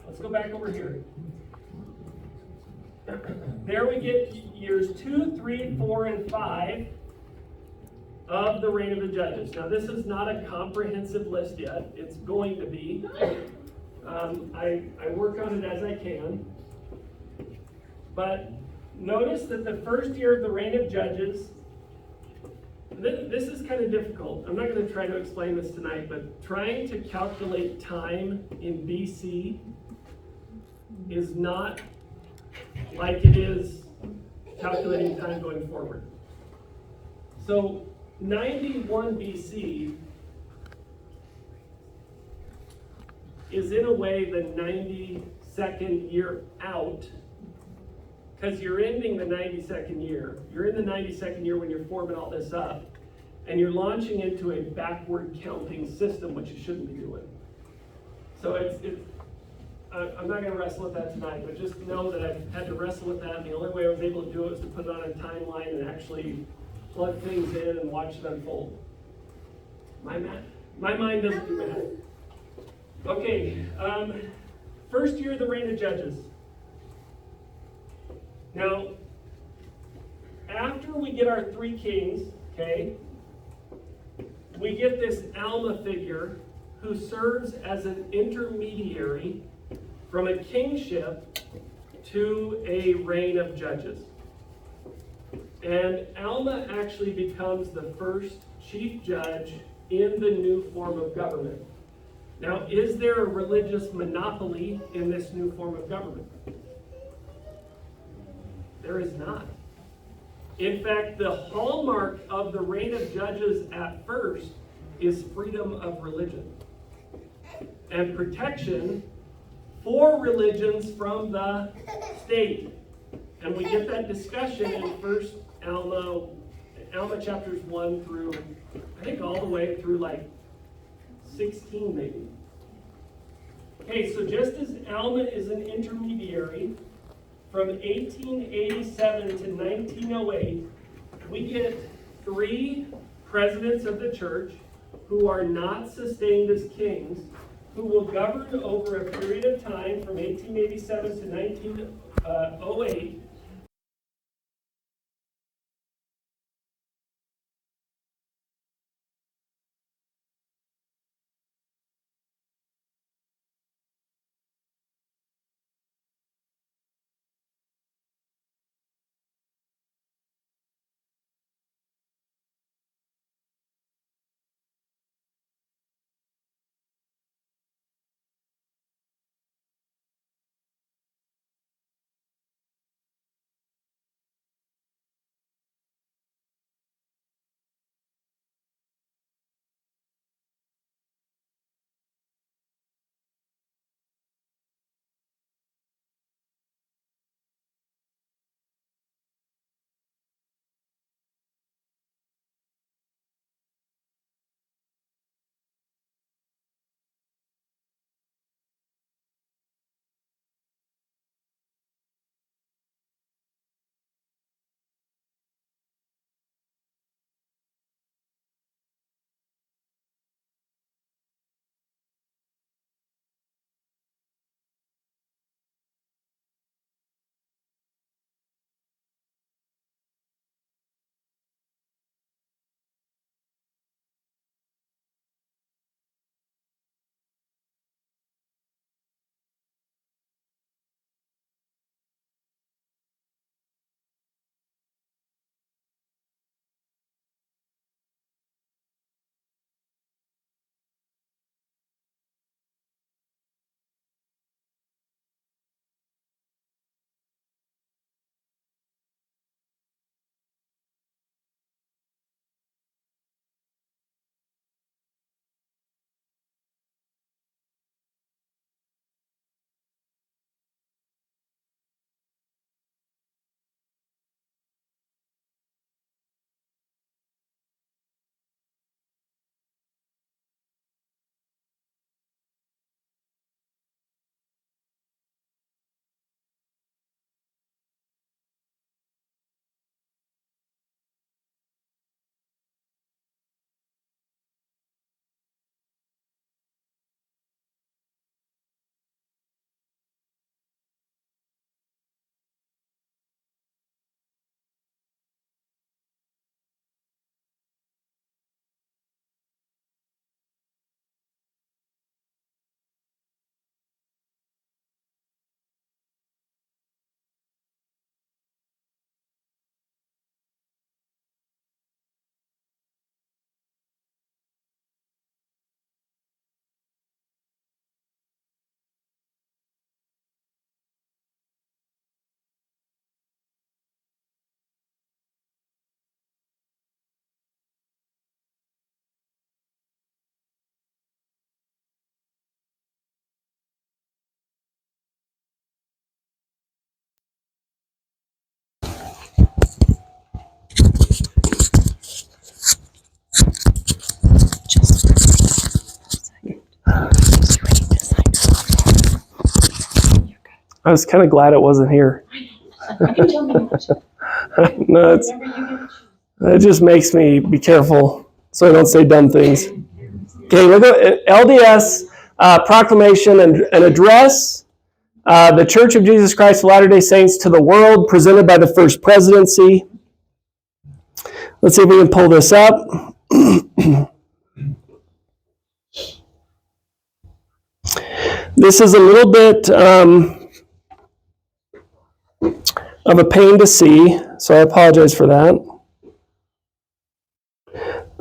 Let's go back over here. There we get years 2, 3, 4, and 5 of the reign of the judges. Now this is not a comprehensive list yet. It's going to be. I work on it as I can. But notice that the first year of the reign of judges, this is kind of difficult. I'm not going to try to explain this tonight, but trying to calculate time in BC is not like it is calculating time going forward. So 91 BC is in a way the 92nd year out, because you're ending the 92nd year. You're in the 92nd year when you're forming all this up, and you're launching into a backward counting system, which you shouldn't be doing. So I'm not going to wrestle with that tonight, but just know that I've had to wrestle with that, and the only way I was able to do it was to put it on a timeline and actually plug things in and watch it unfold. My mind doesn't do math. Okay, first year of the reign of judges. Now, after we get our 3 kings, okay, we get this Alma figure who serves as an intermediary from a kingship to a reign of judges. And Alma actually becomes the first chief judge in the new form of government. Now, is there a religious monopoly in this new form of government? There is not. In fact, the hallmark of the reign of judges at first is freedom of religion and protection for religions from the state. And we get that discussion in First Alma chapters 1 through, I think all the way through like 16 maybe. Okay, so just as Alma is an intermediary from 1887 to 1908, we get 3 presidents of the church who are not sustained as kings, who will govern over a period of time from 1887 to 1908, I was kind of glad it wasn't here. No, it just makes me be careful so I don't say dumb things. Okay, we'll go LDS proclamation and address. The Church of Jesus Christ of Latter-day Saints to the world, presented by the First Presidency. Let's see if we can pull this up. This is a little bit of a pain to see, so I apologize for that.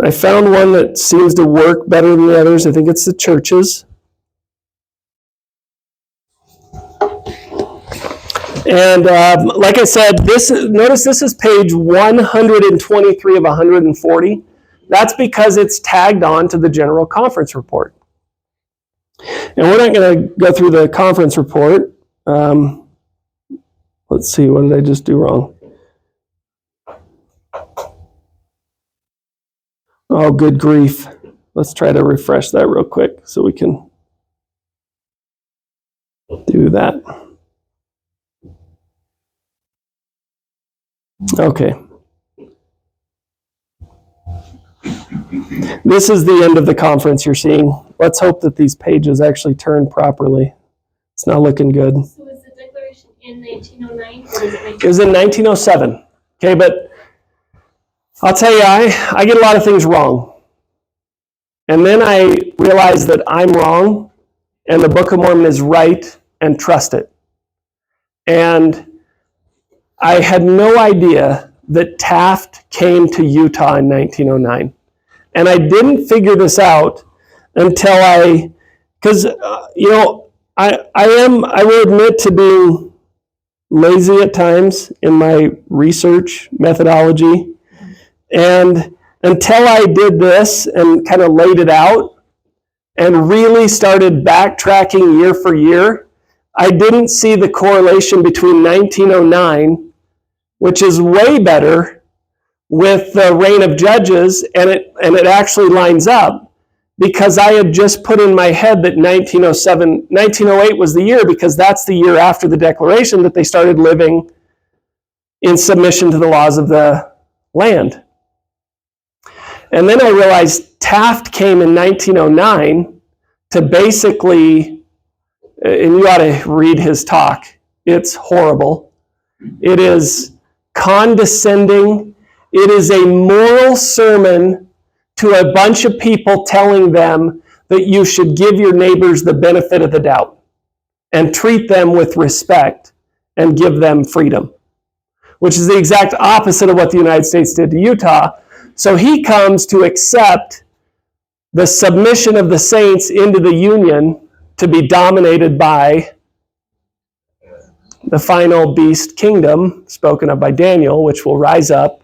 I found one that seems to work better than the others. I think it's the churches. And like I said, notice this is page 123 of 140. That's because it's tagged on to the General Conference Report. And we're not going to go through the conference report. Let's see, what did I just do wrong? Oh, good grief. Let's try to refresh that real quick so we can do that. Okay. This is the end of the conference you're seeing. Let's hope that these pages actually turn properly. It's not looking good. So was the declaration in 1909? Or was it was in 1907. Okay, but I'll tell you, I get a lot of things wrong. And then I realize that I'm wrong, and the Book of Mormon is right, and trust it. And I had no idea that Taft came to Utah in 1909. And I didn't figure this out until because, I will admit to being lazy at times in my research methodology. And until I did this and kind of laid it out and really started backtracking year for year, I didn't see the correlation between 1909, which is way better, with the reign of Judges, and it actually lines up, because I had just put in my head that 1908 was the year, because that's the year after the declaration that they started living in submission to the laws of the land. And then I realized Taft came in 1909 to basically, and you ought to read his talk. It's horrible. It is condescending. It is a moral sermon to a bunch of people telling them that you should give your neighbors the benefit of the doubt and treat them with respect and give them freedom, which is the exact opposite of what the United States did to Utah. So he comes to accept the submission of the saints into the Union to be dominated by the final beast kingdom spoken of by Daniel, which will rise up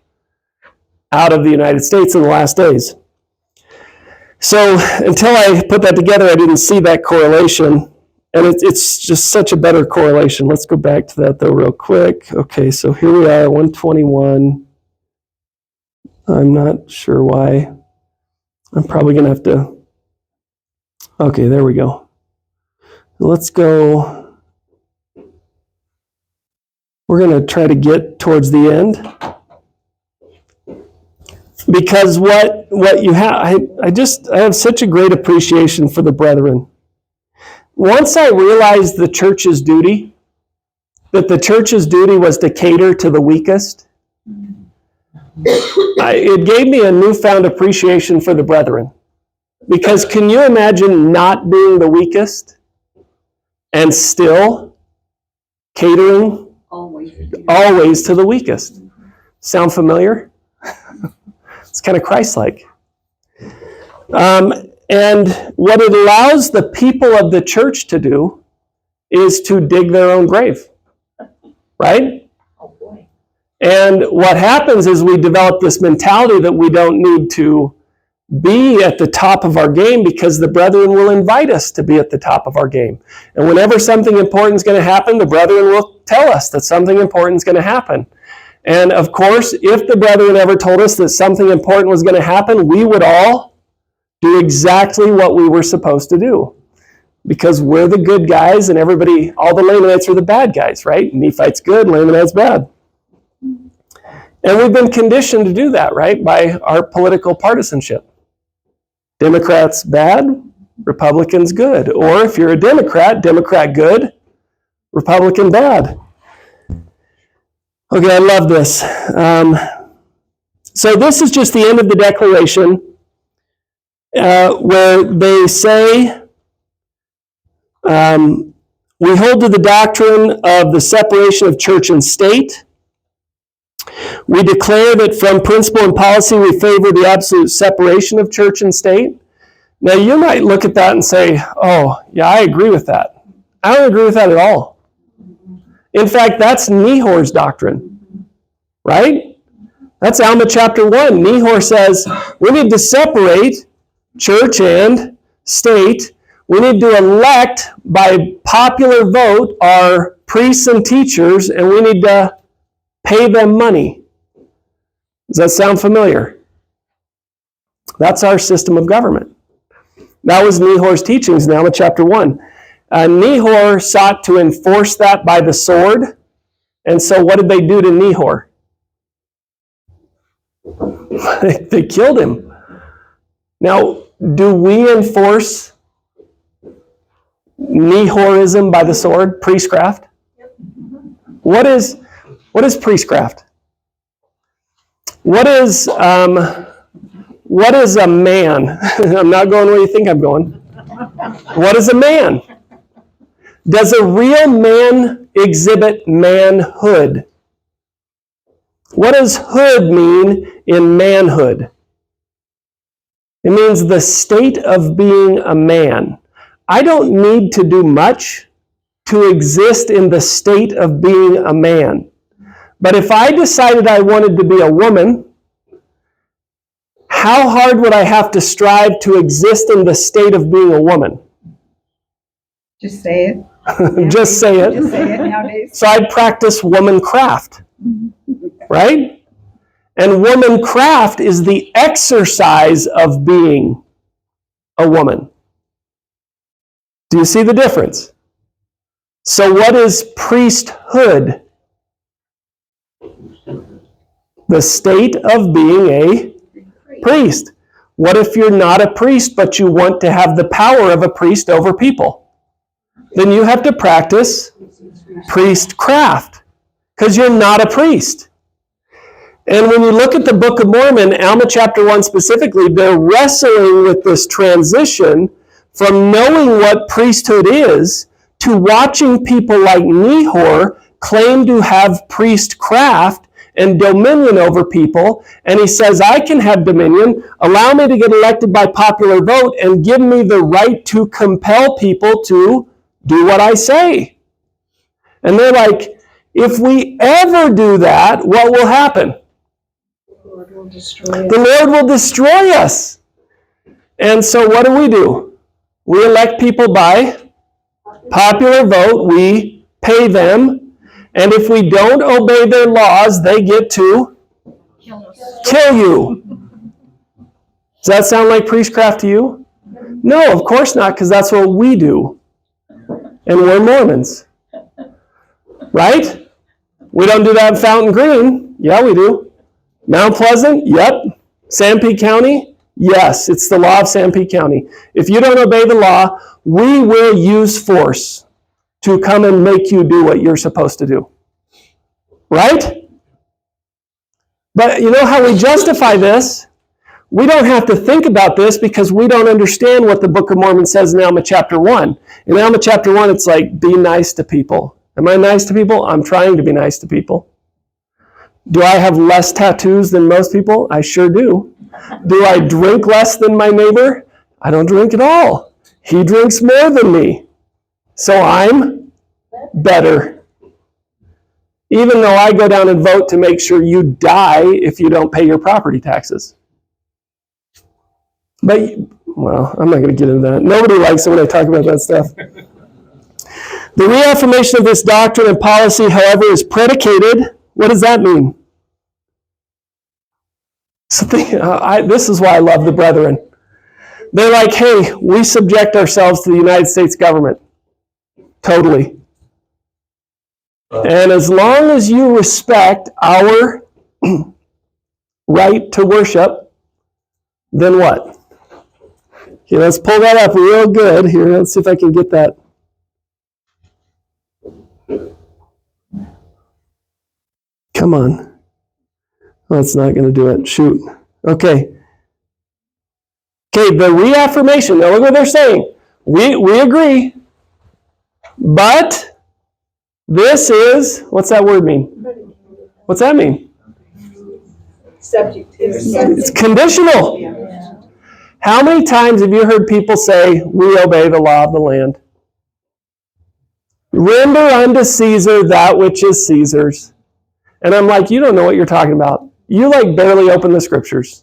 out of the United States in the last days. So until I put that together, I didn't see that correlation. And it's just such a better correlation. Let's go back to that, though, real quick. Okay, so here we are, 121. I'm not sure why. I'm probably going to have to... Okay, there we go. Let's go... We're going to try to get towards the end. Because what you have... I have such a great appreciation for the brethren. Once I realized the church's duty, that the church's duty was to cater to the weakest, it gave me a newfound appreciation for the brethren. Because can you imagine not being the weakest and still catering always to the weakest? Sound familiar? It's kind of Christ-like. And what it allows the people of the church to do is to dig their own grave. Right? Oh boy. And what happens is we develop this mentality that we don't need to be at the top of our game because the brethren will invite us to be at the top of our game. And whenever something important is going to happen, the brethren will tell us that something important is going to happen. And of course, if the brethren ever told us that something important was going to happen, we would all do exactly what we were supposed to do. because we're the good guys and everybody, all the Lamanites are the bad guys, right? Nephite's good, Lamanite's bad. And we've been conditioned to do that, right, by our political partisanship. Democrats bad, Republicans good. Or if you're a Democrat, Democrat good, Republican bad. Okay, I love this. So this is just the end of the declaration where they say, we hold to the doctrine of the separation of church and state. We declare that from principle and policy we favor the absolute separation of church and state. Now you might look at that and say, oh, yeah, I agree with that. I don't agree with that at all. In fact, that's Nehor's doctrine, right? That's Alma chapter 1. Nehor says we need to separate church and state. We need to elect by popular vote our priests and teachers, and we need to pay them money. Does that sound familiar? That's our system of government. That was Nehor's teachings in Alma chapter 1. Nehor sought to enforce that by the sword. And so what did they do to Nehor? They killed him. Now, do we enforce Nehorism by the sword, priestcraft? What is priestcraft? What is a man? I'm not going where you think I'm going. What is a man? Does a real man exhibit manhood? What does hood mean in manhood? It means the state of being a man. I don't need to do much to exist in the state of being a man. But if I decided I wanted to be a woman, how hard would I have to strive to exist in the state of being a woman? Just say it. Just say it. Just say it nowadays. So I'd practice womancraft, right? And womancraft is the exercise of being a woman. Do you see the difference? So what is priesthood? The state of being a priest. What if you're not a priest, but you want to have the power of a priest over people? Then you have to practice priestcraft, because you're not a priest. And when you look at the Book of Mormon, Alma chapter 1 specifically, they're wrestling with this transition from knowing what priesthood is to watching people like Nehor claim to have priestcraft and dominion over people. And he says, I can have dominion, allow me to get elected by popular vote, and give me the right to compel people to do what I say. And they're like, if we ever do that, what will happen? The Lord will destroy us. The Lord will destroy us. And so what do? We elect people by popular vote. We pay them. And if we don't obey their laws, they get to kill you. Does that sound like priestcraft to you? No, of course not, because that's what we do. And we're Mormons. Right? We don't do that in Fountain Green. Yeah, we do. Mount Pleasant? Yep. Sanpete County? Yes, it's the law of Sanpete County. If you don't obey the law, we will use force to come and make you do what you're supposed to do. Right? But you know how we justify this? We don't have to think about this because we don't understand what the Book of Mormon says in Alma chapter 1. In Alma chapter 1, it's like, be nice to people. Am I nice to people? I'm trying to be nice to people. Do I have less tattoos than most people? I sure do. Do I drink less than my neighbor? I don't drink at all. He drinks more than me. So I'm better. Even though I go down and vote to make sure you die if you don't pay your property taxes. But, well, I'm not going to get into that. Nobody likes it when I talk about that stuff. The reaffirmation of this doctrine and policy, however, is predicated. What does that mean? This is why I love the brethren. They're like, hey, we subject ourselves to the United States government. Totally. And as long as you respect our right to worship, then what? Okay, let's pull that up real good here. Let's see if I can get that. Come on. Oh, it's not going to do it. Shoot. Okay. Okay, the reaffirmation. Now look what they're saying. We agree, but this is, what's that word mean? What's that mean? Subject. It's conditional. How many times have you heard people say, we obey the law of the land? Render unto Caesar that which is Caesar's. And I'm like, you don't know what you're talking about. You like barely open the scriptures.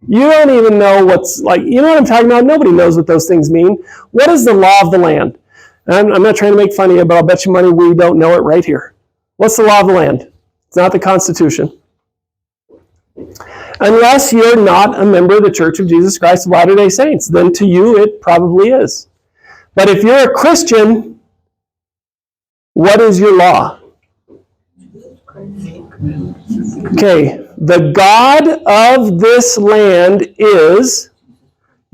You don't even know what's like, you know what I'm talking about? Nobody knows what those things mean. What is the law of the land? And I'm not trying to make fun of you, but I'll bet you money we don't know it right here. What's the law of the land? It's not the Constitution. Unless you're not a member of the Church of Jesus Christ of Latter-day Saints, then to you it probably is. But if you're a Christian, what is your law? Okay, the God of this land is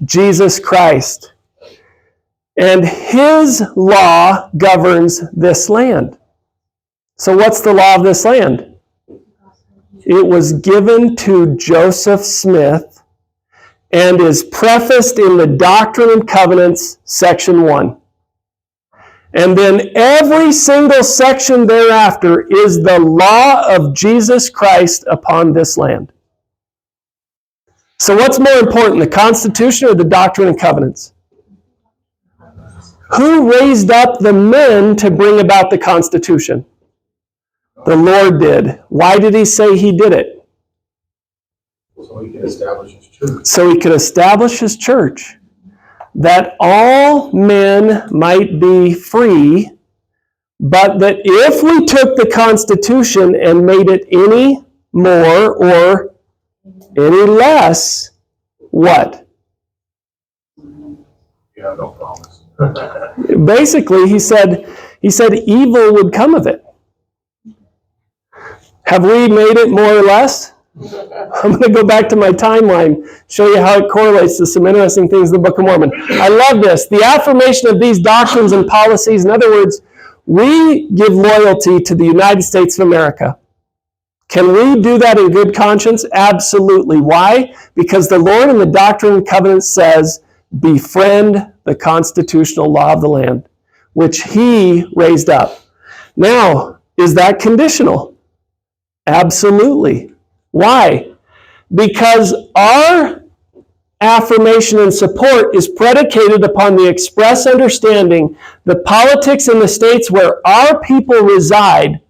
Jesus Christ. And his law governs this land. So what's the law of this land? It was given to Joseph Smith and is prefaced in the Doctrine and Covenants, section 1. And then every single section thereafter is the law of Jesus Christ upon this land. So what's more important, the Constitution or the Doctrine and Covenants? Who raised up the men to bring about the Constitution? The Lord did. Why did he say he did it? So he could establish his church. So he could establish his church. That all men might be free, but that if we took the Constitution and made it any more or any less, what? You have no promise. Basically, he said evil would come of it. Have we made it more or less? I'm going to go back to my timeline, show you how it correlates to some interesting things in the Book of Mormon. I love this. The affirmation of these doctrines and policies, in other words, we give loyalty to the United States of America. Can we do that in good conscience? Absolutely. Why? Because the Lord in the Doctrine and Covenants says, befriend the constitutional law of the land, which he raised up. Now, is that conditional? Absolutely. Why? Because our affirmation and support is predicated upon the express understanding that politics in the states where our people reside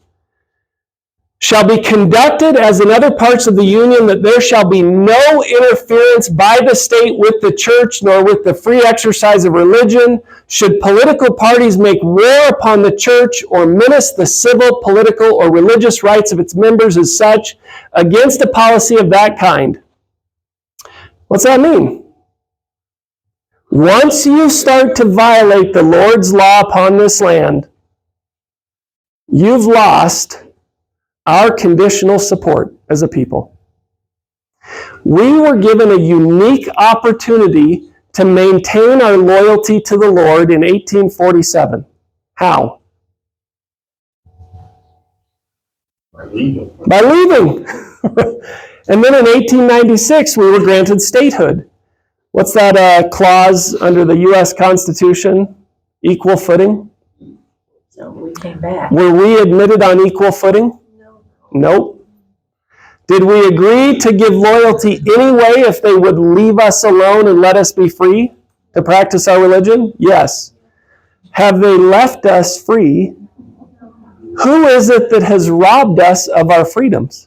shall be conducted as in other parts of the Union, that there shall be no interference by the state with the church, nor with the free exercise of religion. Should political parties make war upon the church or menace the civil, political, or religious rights of its members as such, against a policy of that kind. What's that mean? Once you start to violate the Lord's law upon this land, you've lost our conditional support as a people. We were given a unique opportunity to maintain our loyalty to the Lord in 1847. How? By leaving. By leaving. And then in 1896, we were granted statehood. What's that clause under the U.S. Constitution? Equal footing? So we came back. Were we admitted on equal footing? Nope. Did we agree to give loyalty anyway if they would leave us alone and let us be free to practice our religion? Yes. Have they left us free? Who is it that has robbed us of our freedoms?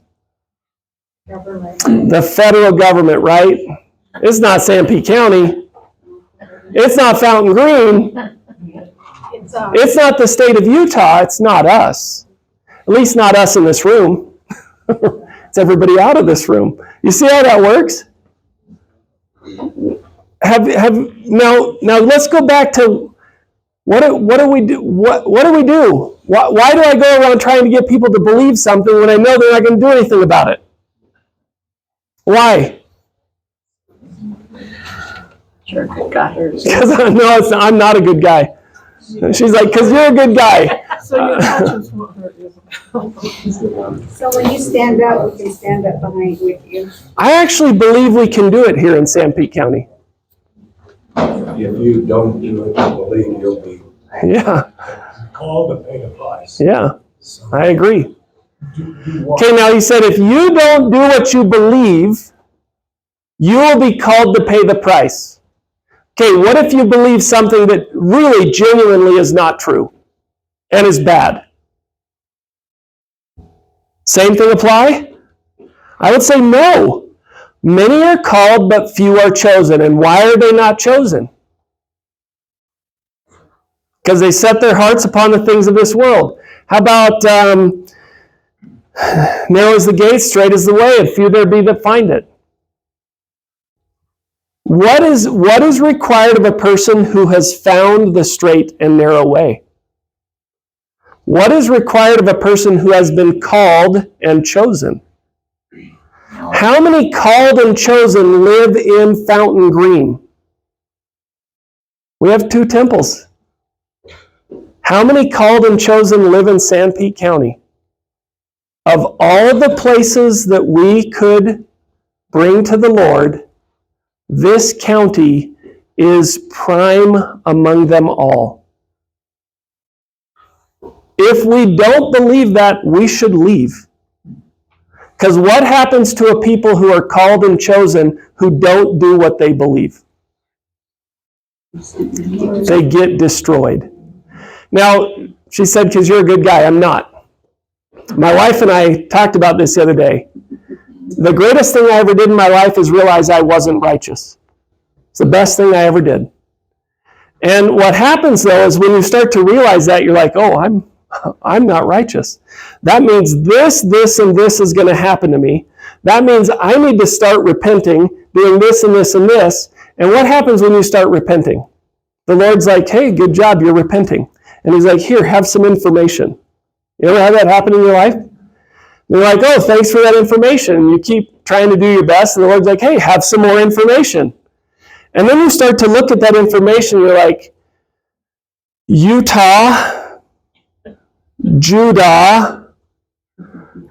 The federal government, right? It's not Sanpete County. It's not Fountain Green. It's not the state of Utah. It's not us. At least not us in this room. It's everybody out of this room. You see how that works? now let's go back to what do we do? What do we do? Why do I go around trying to get people to believe something when I know they're not going to do anything about it? Why? Sure, good guy. Because I'm not a good guy. She's like, because you're a good guy. So your conscience won't hurt you. So when you stand up, we can stand up behind with you. I actually believe we can do it here in San Pete County. If you don't do it, I believe you'll be Yeah, called to pay the price. yeah, I agree. Okay, now he said, if you don't do what you believe, you will be called to pay the price. Okay, what if you believe something that really genuinely is not true and is bad? Same thing apply? I would say no. Many are called, but few are chosen. And why are they not chosen? Because they set their hearts upon the things of this world. How about narrow is the gate, straight is the way, and few there be that find it? What is required of a person who has found the straight and narrow way? What is required of a person who has been called and chosen? How many called and chosen live in Fountain Green? We have 2 temples. How many called and chosen live in San Pete County? Of all the places that we could bring to the Lord, this county is prime among them all. If we don't believe that, we should leave. Because what happens to a people who are called and chosen who don't do what they believe? They get destroyed. Now, she said, because you're a good guy. I'm not. My wife and I talked about this the other day. The greatest thing I ever did in my life is realize I wasn't righteous. It's the best thing I ever did. And what happens, though, is when you start to realize that, you're like, oh, I'm not righteous. That means this, and this is going to happen to me. That means I need to start repenting, doing this and this and this. And what happens when you start repenting? The Lord's like, hey, good job, you're repenting. And he's like, here, have some information. You ever had that happen in your life? You're like, oh, thanks for that information. And you keep trying to do your best, and the Lord's like, hey, have some more information. And then you start to look at that information, you're like, Utah, Judah,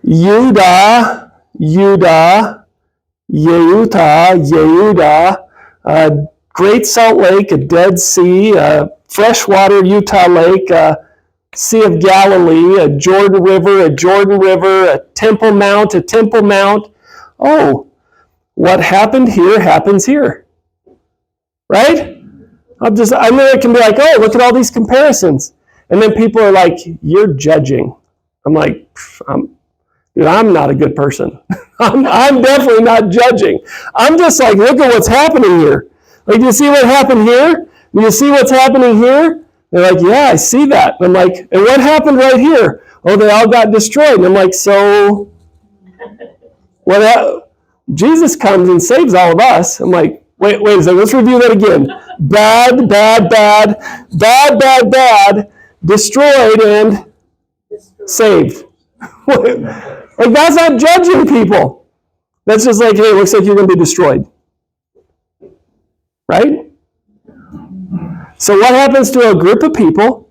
Yehuda, Great Salt Lake, a Dead Sea, a freshwater Utah Lake, a Sea of Galilee, a Jordan River, a Temple Mount, Oh, what happened here happens here. Right? I can be like, oh, look at all these comparisons. And then people are like, you're judging. I'm like, dude, I'm not a good person. I'm definitely not judging. I'm just like, look at what's happening here. Like, do you see what happened here? Do you see what's happening here? They're like, yeah, I see that. And I'm like, and what happened right here? Oh, they all got destroyed. And I'm like, so what? Jesus comes and saves all of us. I'm like, wait a second, let's review that again. Bad, destroyed and saved. Like, that's not judging people. That's just like, hey, it looks like you're going to be destroyed. Right? So what happens to a group of people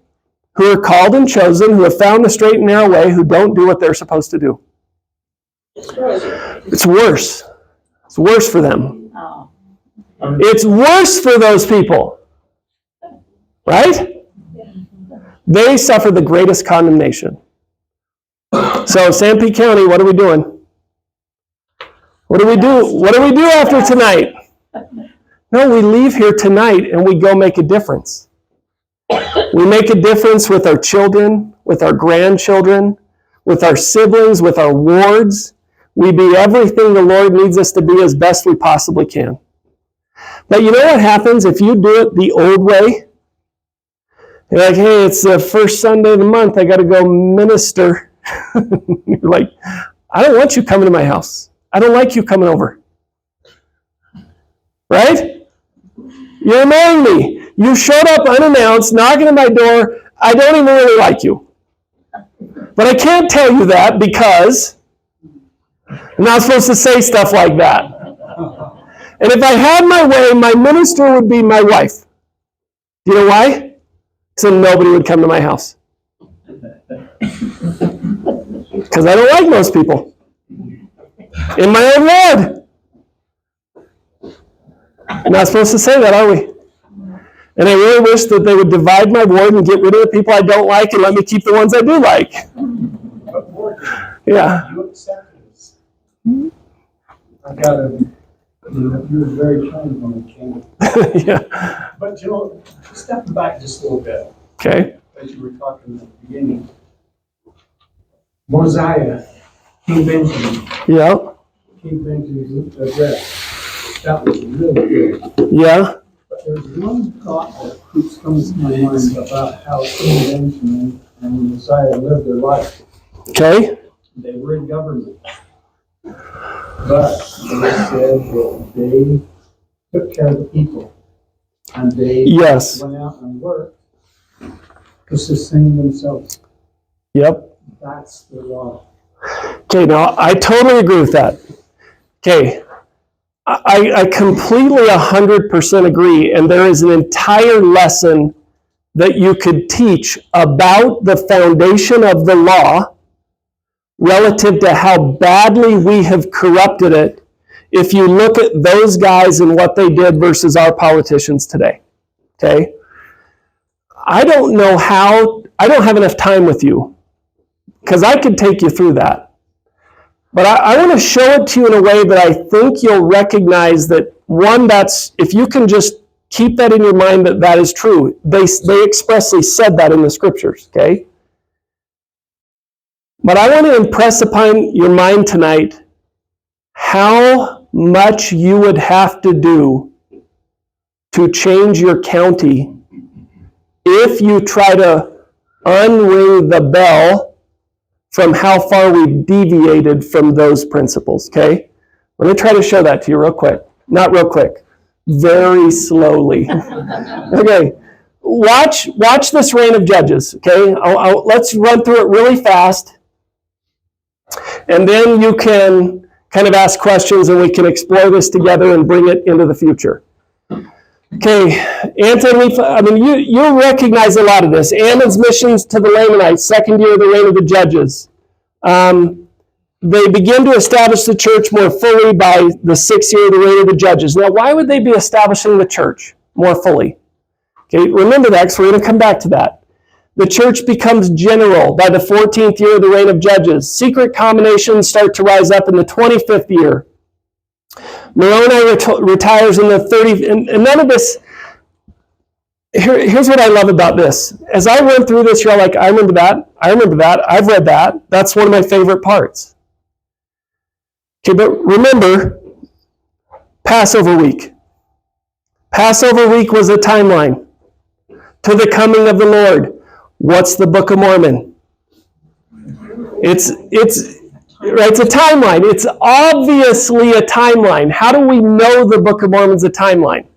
who are called and chosen, who have found the straight and narrow way, who don't do what they're supposed to do? It's worse. It's worse for them. It's worse for those people. Right? They suffer the greatest condemnation. So, San Pete County, what are we doing? What do we do? What do we do after tonight? No, we leave here tonight and we go make a difference. We make a difference with our children, with our grandchildren, with our siblings, with our wards. We be everything the Lord needs us to be as best we possibly can. But you know what happens if you do it the old way? You're like, hey, it's the first Sunday of the month. I got to go minister. You're like, I don't want you coming to my house. I don't like you coming over. Right? You're annoying me. You showed up unannounced, knocking at my door. I don't even really like you. But I can't tell you that because I'm not supposed to say stuff like that. And if I had my way, my minister would be my wife. Do you know why? So nobody would come to my house. Because I don't like most people. In my own ward. We're not supposed to say that, are we? And I really wish that they would divide my ward and get rid of the people I don't like and let me keep the ones I do like. Yeah. You accept this. I got to, you were very kind when it came. Yeah. But stepping back just a little bit, Okay. as you were talking at the beginning. Mosiah, King Benjamin, Yeah. King Benjamin's address. That was really good. Yeah. But there's one thought that keeps coming to my mind about how King Benjamin and Mosiah lived their life. Okay. They were in government. But they said that they took care of the people. And they Yes. went out and worked to sustain themselves. Yep. That's the law. Okay, now I totally agree with that. Okay. I completely 100% agree, and there is an entire lesson that you could teach about the foundation of the law relative to how badly we have corrupted it if you look at those guys and what they did versus our politicians today. Okay? I don't know how, I don't have enough time with you because I could take you through that. But I want to show it to you in a way that I think you'll recognize that, one, that's, if you can just keep that in your mind that that is true. They expressly said that in the scriptures, okay? But I want to impress upon your mind tonight how much you would have to do to change your county if you try to unring the bell from how far we've deviated from those principles, okay? Let me try to show that to you real quick. Not real quick. Very slowly. Okay. Watch this reign of Judges, okay? Let's run through it really fast. And then you can kind of ask questions and we can explore this together and bring it into the future. Okay, Anthony, you recognize a lot of this. Ammon's missions to the Lamanites, second year of the reign of the Judges. They begin to establish the church more fully by the 6th year of the reign of the Judges. Now, why would they be establishing the church more fully? Okay, remember that because we're going to come back to that. The church becomes general by the 14th year of the reign of Judges. Secret combinations start to rise up in the 25th year. Moroni retires in the 30th, and none of this, here's what I love about this. As I went through this, you're like, I remember that, I've read that, that's one of my favorite parts. Okay, but remember, Passover week. Passover week was a timeline to the coming of the Lord. What's the Book of Mormon? It's a timeline. It's obviously a timeline. How do we know the Book of Mormon's a timeline?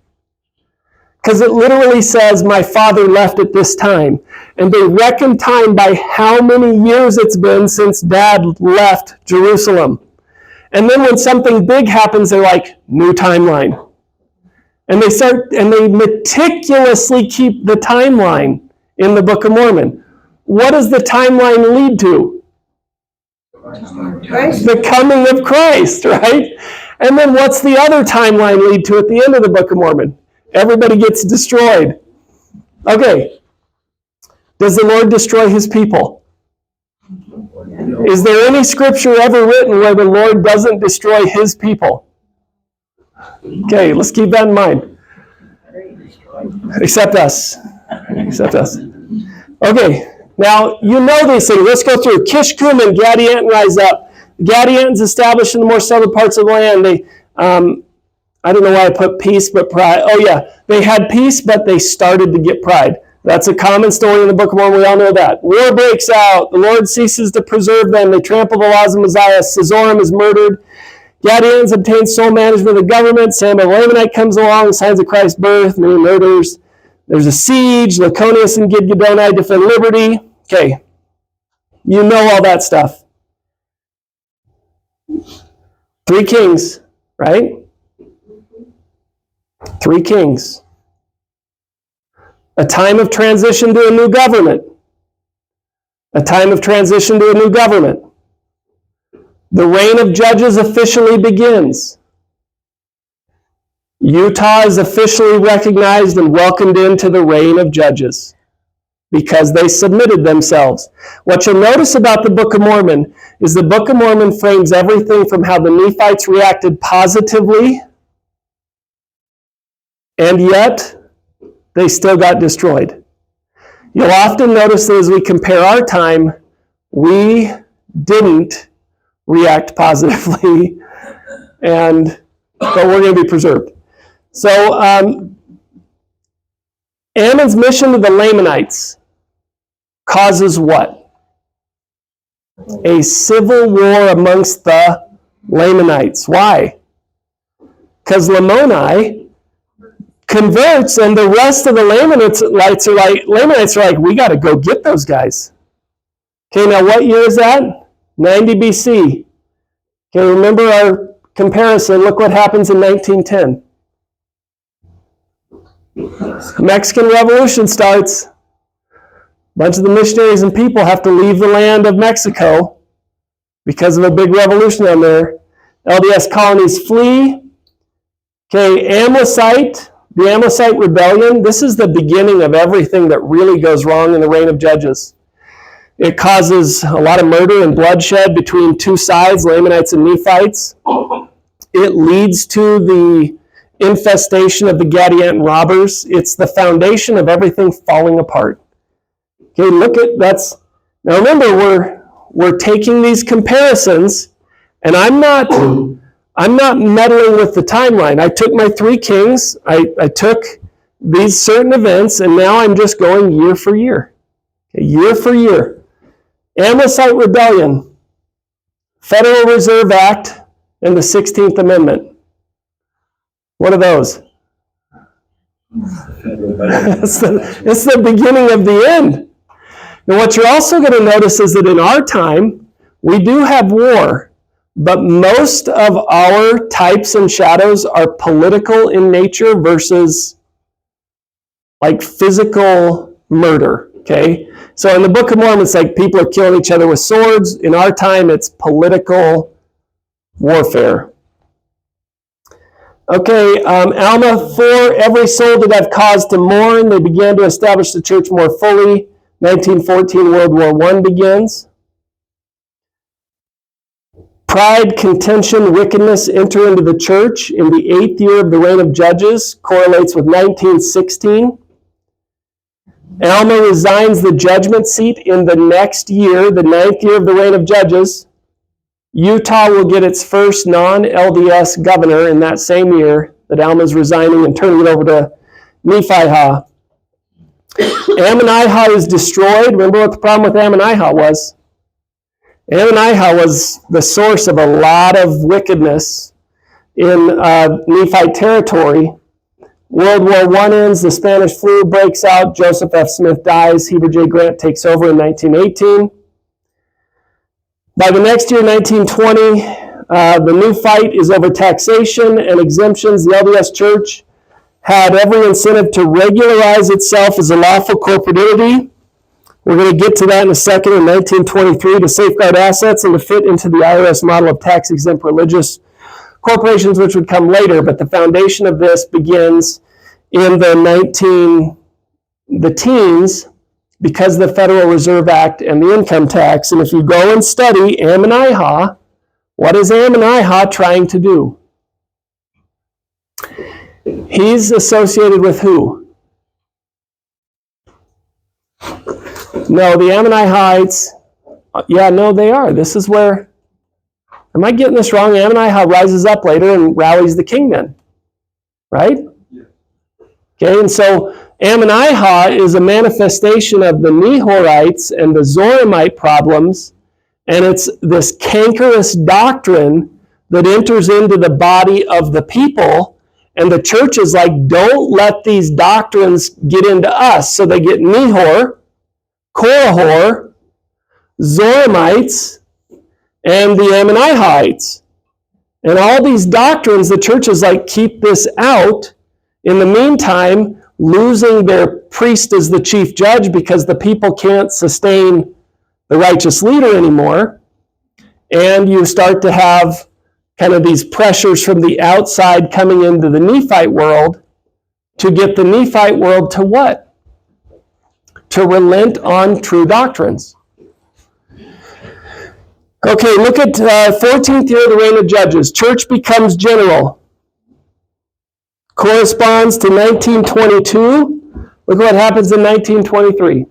Because it literally says, my father left at this time. And they reckon time by how many years it's been since Dad left Jerusalem. And then when something big happens, they're like, new timeline. And they meticulously keep the timeline in the Book of Mormon. What does the timeline lead to? Christ. The coming of Christ, right? And then what's the other timeline lead to at the end of the Book of Mormon? Everybody gets destroyed. Okay. Does the Lord destroy his people? Is there any scripture ever written where the Lord doesn't destroy his people? Okay, let's keep that in mind. Except us. Except us. Okay. Now, you know these things. Let's go through. Kishkumen and Gadianton rise up. Gadianton's established in the more settled parts of the land. They, I don't know why I put peace, but pride. Oh, yeah. They had peace, but they started to get pride. That's a common story in the Book of Mormon. We all know that. War breaks out. The Lord ceases to preserve them. They trample the laws of Mosiah. Sizoram is murdered. Gadians obtain sole management of the government. Samuel the Lamanite comes along, signs of Christ's birth, many murders. There's a siege. Laconius and Gidgiddoni defend liberty. Okay, you know all that stuff. 3 kings, right? 3 kings. A time of transition to a new government. A time of transition to a new government. The reign of judges officially begins. Utah is officially recognized and welcomed into the reign of judges because they submitted themselves. What you'll notice about the Book of Mormon is the Book of Mormon frames everything from how the Nephites reacted positively, and yet they still got destroyed. You'll often notice that as we compare our time, we didn't react positively, but we're going to be preserved. So, Ammon's mission to the Lamanites causes what? A civil war amongst the Lamanites. Why? Because Lamoni converts, and the rest of the Lamanites are like, we got to go get those guys. Okay, now what year is that? 90 BC. Okay, remember our comparison. Look what happens in 1910. Mexican Revolution starts. A bunch of the missionaries and people have to leave the land of Mexico because of a big revolution on there. LDS colonies flee. Okay, the Amalekite rebellion. This is the beginning of everything that really goes wrong in the reign of judges. It causes a lot of murder and bloodshed between 2 sides, Lamanites and Nephites. It leads to the infestation of the Gadianton robbers. It's the foundation of everything falling apart. Okay, look at that's. Now remember, we're taking these comparisons, and I'm not meddling with the timeline. I took my 3 kings. I took these certain events, and now I'm just going year for year. Okay, year for year. Amalekite Rebellion, Federal Reserve Act, and the 16th Amendment. What are those? It's the beginning of the end. And what you're also going to notice is that in our time, we do have war, but most of our types and shadows are political in nature versus like physical murder, okay? So in the Book of Mormon, it's like people are killing each other with swords. In our time, it's political warfare. Okay, Alma, for every soul that I've caused to mourn, they began to establish the church more fully. 1914, World War I begins. Pride, contention, wickedness enter into the church in the 8th year of the reign of Judges, correlates with 1916. Alma resigns the judgment seat in the next year, the 9th year of the reign of Judges. Utah will get its first non-LDS governor in that same year that Alma's resigning and turning it over to Nephi-Ha. Ammon-Ihah is destroyed. Remember what the problem with Ammon-Ihah was? Ammon-Ihah was the source of a lot of wickedness in Nephite territory. World War I ends, the Spanish flu breaks out, Joseph F. Smith dies, Heber J. Grant takes over in 1918. By the next year, 1920, the new fight is over taxation and exemptions. The LDS Church had every incentive to regularize itself as a lawful corporate entity. We're going to get to that in a second. In 1923, to safeguard assets and to fit into the IRS model of tax-exempt religious corporations, which would come later, but the foundation of this begins in the teens because of the Federal Reserve Act and the income tax. And if you go and study Ammon-Ihah, what is Ammon-Ihah trying to do? He's associated with who? No, the Ammonites, they are. This is where, am I getting this wrong? Ammon-Ihah rises up later and rallies the kingmen, right? Okay, and so Ammon-Ihah is a manifestation of the Nehorites and the Zoramite problems, and it's this cankerous doctrine that enters into the body of the people. And the church is like, don't let these doctrines get into us. So they get Nehor, Korihor, Zoramites, and the Ammonites. And all these doctrines, the church is like, keep this out. In the meantime, losing their priest as the chief judge because the people can't sustain the righteous leader anymore. And you start to have kind of these pressures from the outside coming into the Nephite world to get the Nephite world to what? To relent on true doctrines. Okay, look at 14th year of the reign of Judges. Church becomes general. Corresponds to 1922. Look what happens in 1923.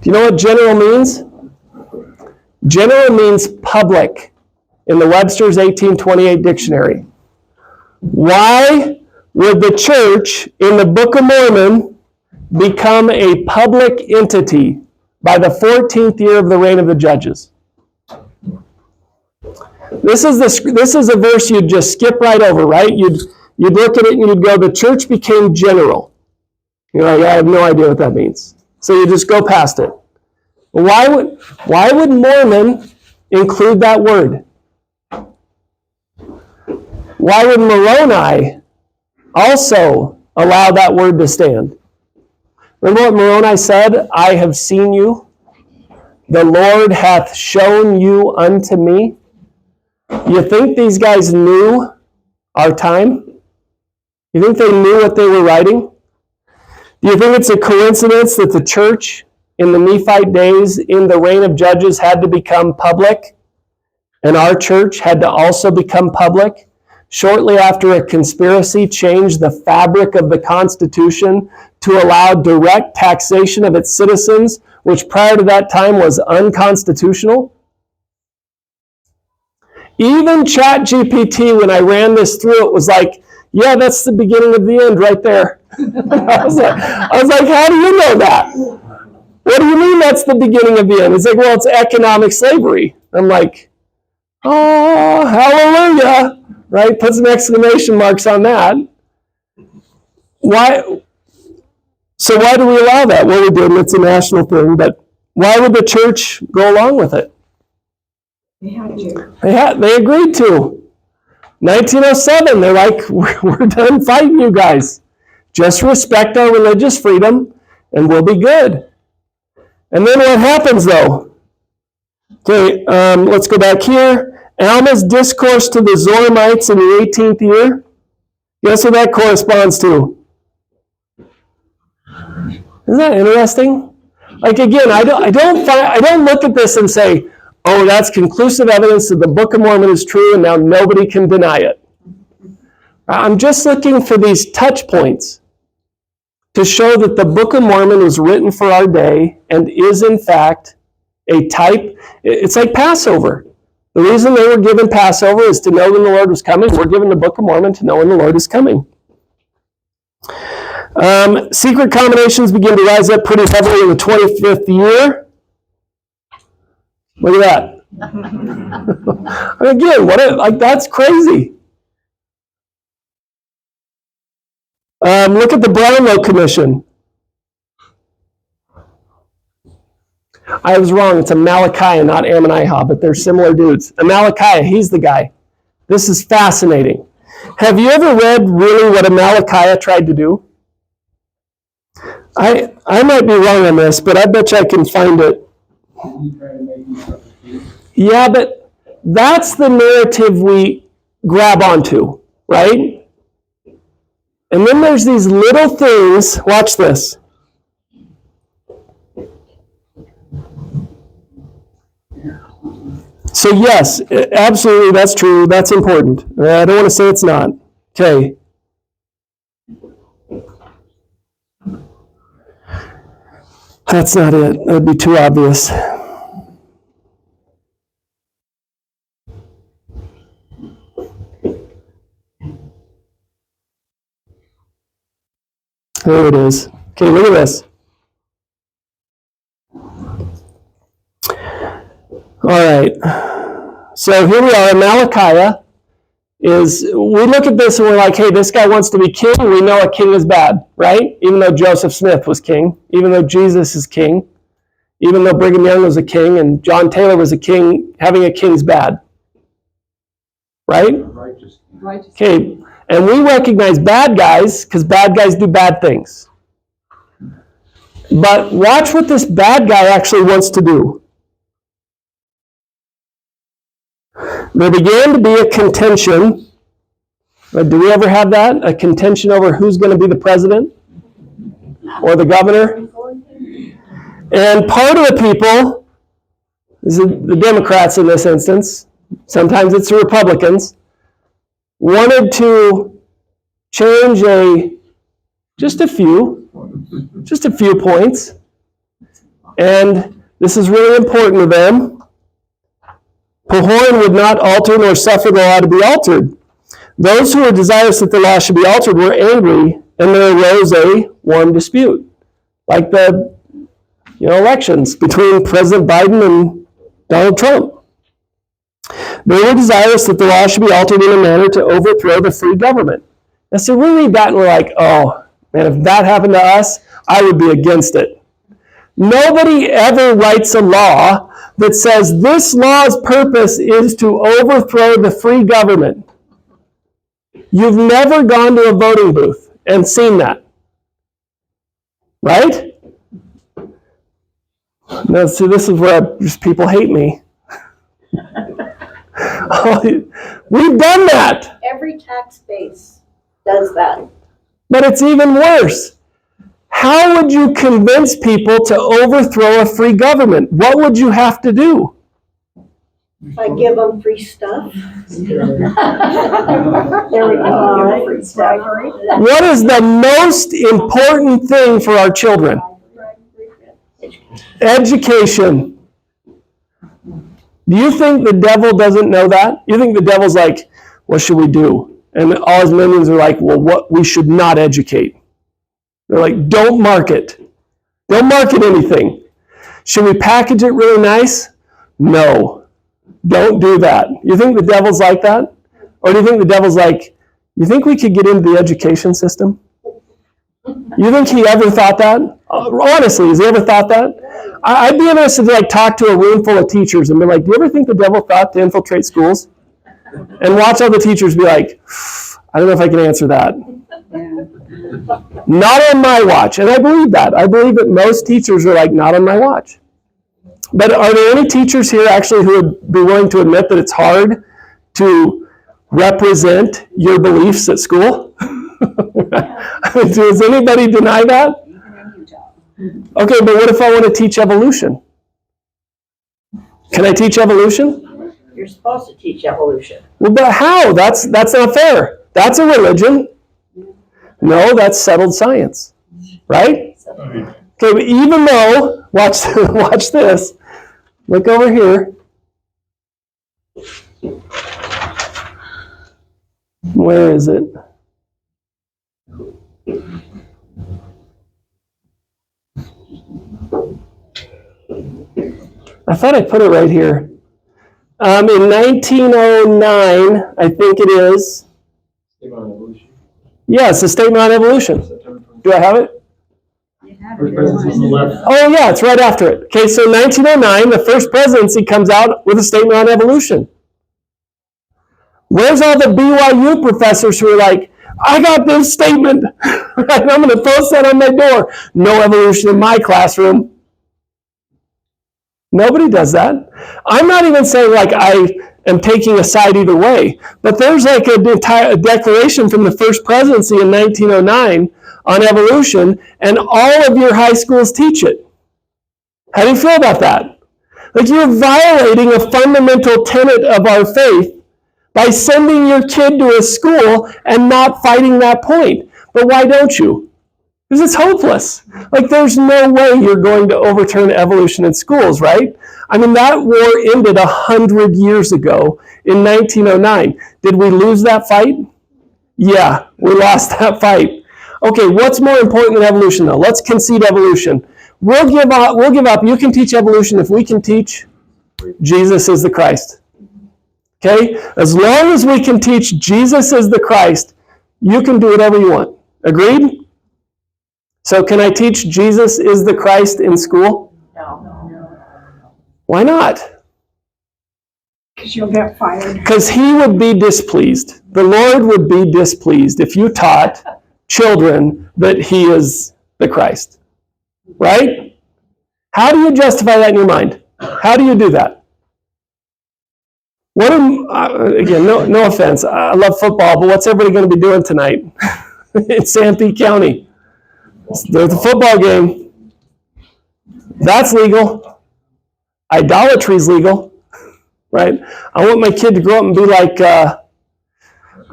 Do you know what general means? General means public in the Webster's 1828 dictionary. Why would the church in the Book of Mormon become a public entity by the 14th year of the reign of the Judges? This is a verse you'd just skip right over, right? You'd look at it and you'd go, the church became general. You're like, I have no idea what that means. So you just go past it. Why would Mormon include that word? Why would Moroni also allow that word to stand? Remember what Moroni said? I have seen you. The Lord hath shown you unto me. You think these guys knew our time? You think they knew what they were writing? Do you think it's a coincidence that the church in the Nephite days in the reign of Judges had to become public, and our church had to also become public? Shortly after a conspiracy changed the fabric of the Constitution to allow direct taxation of its citizens, which prior to that time was unconstitutional? Even ChatGPT, when I ran this through, it was like, yeah, that's the beginning of the end right there. I was like, how do you know that? What do you mean that's the beginning of the end? It's like, well, it's economic slavery. I'm like, oh, hallelujah, right? Put some exclamation marks on that. Why? So why do we allow that? Well, we did. It's a national thing, but why would the church go along with it? They had to. They agreed to. 1907, they're like, we're done fighting you guys. Just respect our religious freedom, and we'll be good. And then what happens, though? Okay, let's go back here. Alma's discourse to the Zoramites in the 18th year. Guess what that corresponds to? Isn't that interesting? Like, again, I don't look at this and say, oh, that's conclusive evidence that the Book of Mormon is true and now nobody can deny it. I'm just looking for these touch points to show that the Book of Mormon was written for our day and is, in fact, a type. It's like Passover. The reason they were given Passover is to know when the Lord was coming. We're given the Book of Mormon to know when the Lord is coming. Secret combinations begin to rise up pretty heavily in the 25th year. Look at that. Again, that's crazy. Look at the Brownlow Commission. I was wrong. It's Amalickiah, not Ammoniah, but they're similar dudes. Amalickiah, he's the guy. This is fascinating. Have you ever read really what Amalickiah tried to do? I might be wrong on this, but I bet you I can find it. Yeah, but that's the narrative we grab onto, right? And then there's these little things. Watch this. So yes, absolutely, that's true. That's important. I don't want to say it's not. Okay. That's not it. That would be too obvious. There it is. Okay, look at this. All right. So here we are in Malachi. We look at this and we're like, hey, this guy wants to be king. We know a king is bad, right? Even though Joseph Smith was king, even though Jesus is king, even though Brigham Young was a king and John Taylor was a king, having a king's bad. Right? Righteous. Okay. And we recognize bad guys because bad guys do bad things. But watch what this bad guy actually wants to do. There began to be a contention. Do we ever have that? A contention over who's going to be the president or the governor? And part of the people, the Democrats in this instance, sometimes it's the Republicans, wanted to change just a few points. And this is really important to them. Pahorn would not alter nor suffer the law to be altered. Those who were desirous that the law should be altered were angry, and there arose a warm dispute, like the elections between President Biden and Donald Trump. They were desirous that the law should be altered in a manner to overthrow the free government. And so we read that and we're like, oh, man, if that happened to us, I would be against it. Nobody ever writes a law that says this law's purpose is to overthrow the free government. You've never gone to a voting booth and seen that. Right? No, see, this is where just people hate me. We've done that. Every tax base does that. But it's even worse. How would you convince people to overthrow a free government? What would you have to do? I give them free stuff. There we go. What is the most important thing for our children? Education. Do you think the devil doesn't know that? You think the devil's like, what should we do? And all his minions are like, well, what we should not educate. They're like, don't market. Don't market anything. Should we package it really nice? No. Don't do that. You think the devil's like that? Or do you think the devil's like, you think we could get into the education system? You think he ever thought that? Honestly, has he ever thought that? I'd be interested to talk to a room full of teachers and be like, do you ever think the devil thought to infiltrate schools? And watch all the teachers be like, I don't know if I can answer that. Not on my watch. And I believe that. I believe that most teachers are like, not on my watch. But are there any teachers here actually who would be willing to admit that it's hard to represent your beliefs at school? Does anybody deny that? Okay, but what if I want to teach evolution? Can I teach evolution? You're supposed to teach evolution. Well, but how? That's not fair. That's a religion. No, that's settled science. Right? Okay, but even though, watch this. Look over here. Where is it? I thought I put it right here. In 1909, I think it is. Statement on evolution. Yeah, it's a statement on evolution. Do I have it? First presidency on the left. Oh, yeah, it's right after it. Okay, so 1909, the first presidency comes out with a statement on evolution. Where's all the BYU professors who are like, I got this statement, right? I'm going to post that on my door. No evolution in my classroom. Nobody does that. I'm not even saying I am taking a side either way, but there's a declaration from the first presidency in 1909 on evolution, and all of your high schools teach it. How do you feel about that? You're violating a fundamental tenet of our faith by sending your kid to a school and not fighting that point. But why don't you? Because it's hopeless. There's no way you're going to overturn evolution in schools, right? I mean, that war ended 100 years ago in 1909. Did we lose that fight? Yeah, we lost that fight. Okay, what's more important than evolution, though? Let's concede evolution. We'll give up. You can teach evolution if we can teach Jesus is the Christ. Okay? As long as we can teach Jesus is the Christ, you can do whatever you want. Agreed? So can I teach Jesus is the Christ in school? No. Why not? Because you'll get fired. Because he would be displeased. The Lord would be displeased if you taught children that he is the Christ. Right? How do you justify that in your mind? How do you do that? Again, no offense. I love football, but what's everybody going to be doing tonight in Sanpete County? There's a football game. That's legal. Idolatry is legal. Right? I want my kid to grow up and be like, I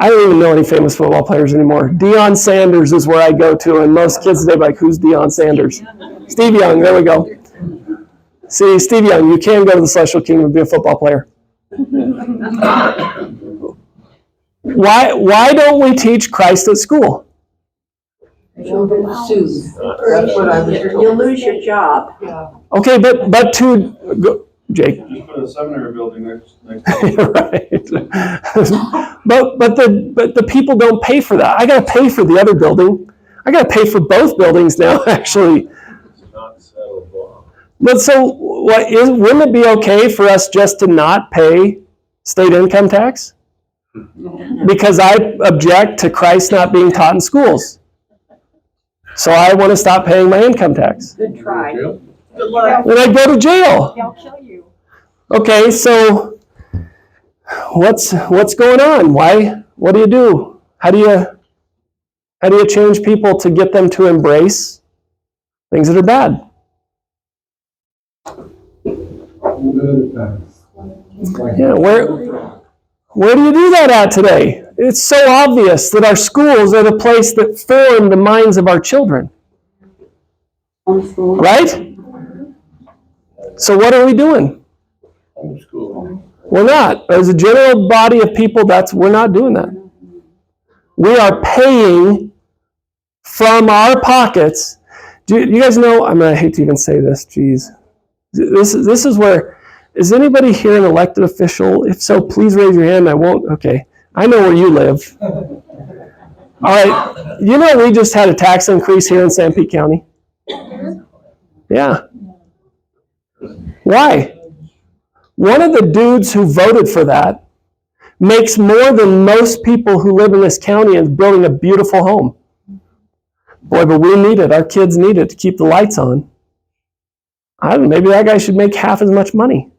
don't even know any famous football players anymore. Deion Sanders is where I go to, and most kids today are like, who's Deion Sanders? Steve Young, there we go. See, Steve Young, you can go to the Celestial Kingdom and be a football player. Why don't we teach Christ at school? You'll get sued. That's what I was told. You'll lose your job. Okay, but Jake. Just put a seminary building next. Right. but the people don't pay for that. I got to pay for the other building. I got to pay for both buildings now, actually. But so, wouldn't it be okay for us just to not pay state income tax? Because I object to Christ not being taught in schools. So I want to stop paying my income tax. Good try. Then I go to jail. They'll kill you. Okay, so what's going on? Why? What do you do? How do you change people to get them to embrace things that are bad? Yeah, where do you do that at today? It's so obvious that our schools are the place that form the minds of our children. Right? So what are we doing? We're not. As a general body of people, we're not doing that. We are paying from our pockets. Do you guys know, I hate to even say this, geez. This is where, is anybody here an elected official? If so, please raise your hand. I won't, okay. I know where you live. All right, we just had a tax increase here in Sanpete County. Yeah. Why? One of the dudes who voted for that makes more than most people who live in this county and is building a beautiful home. Boy, but we need it. Our kids need it to keep the lights on. Maybe that guy should make half as much money.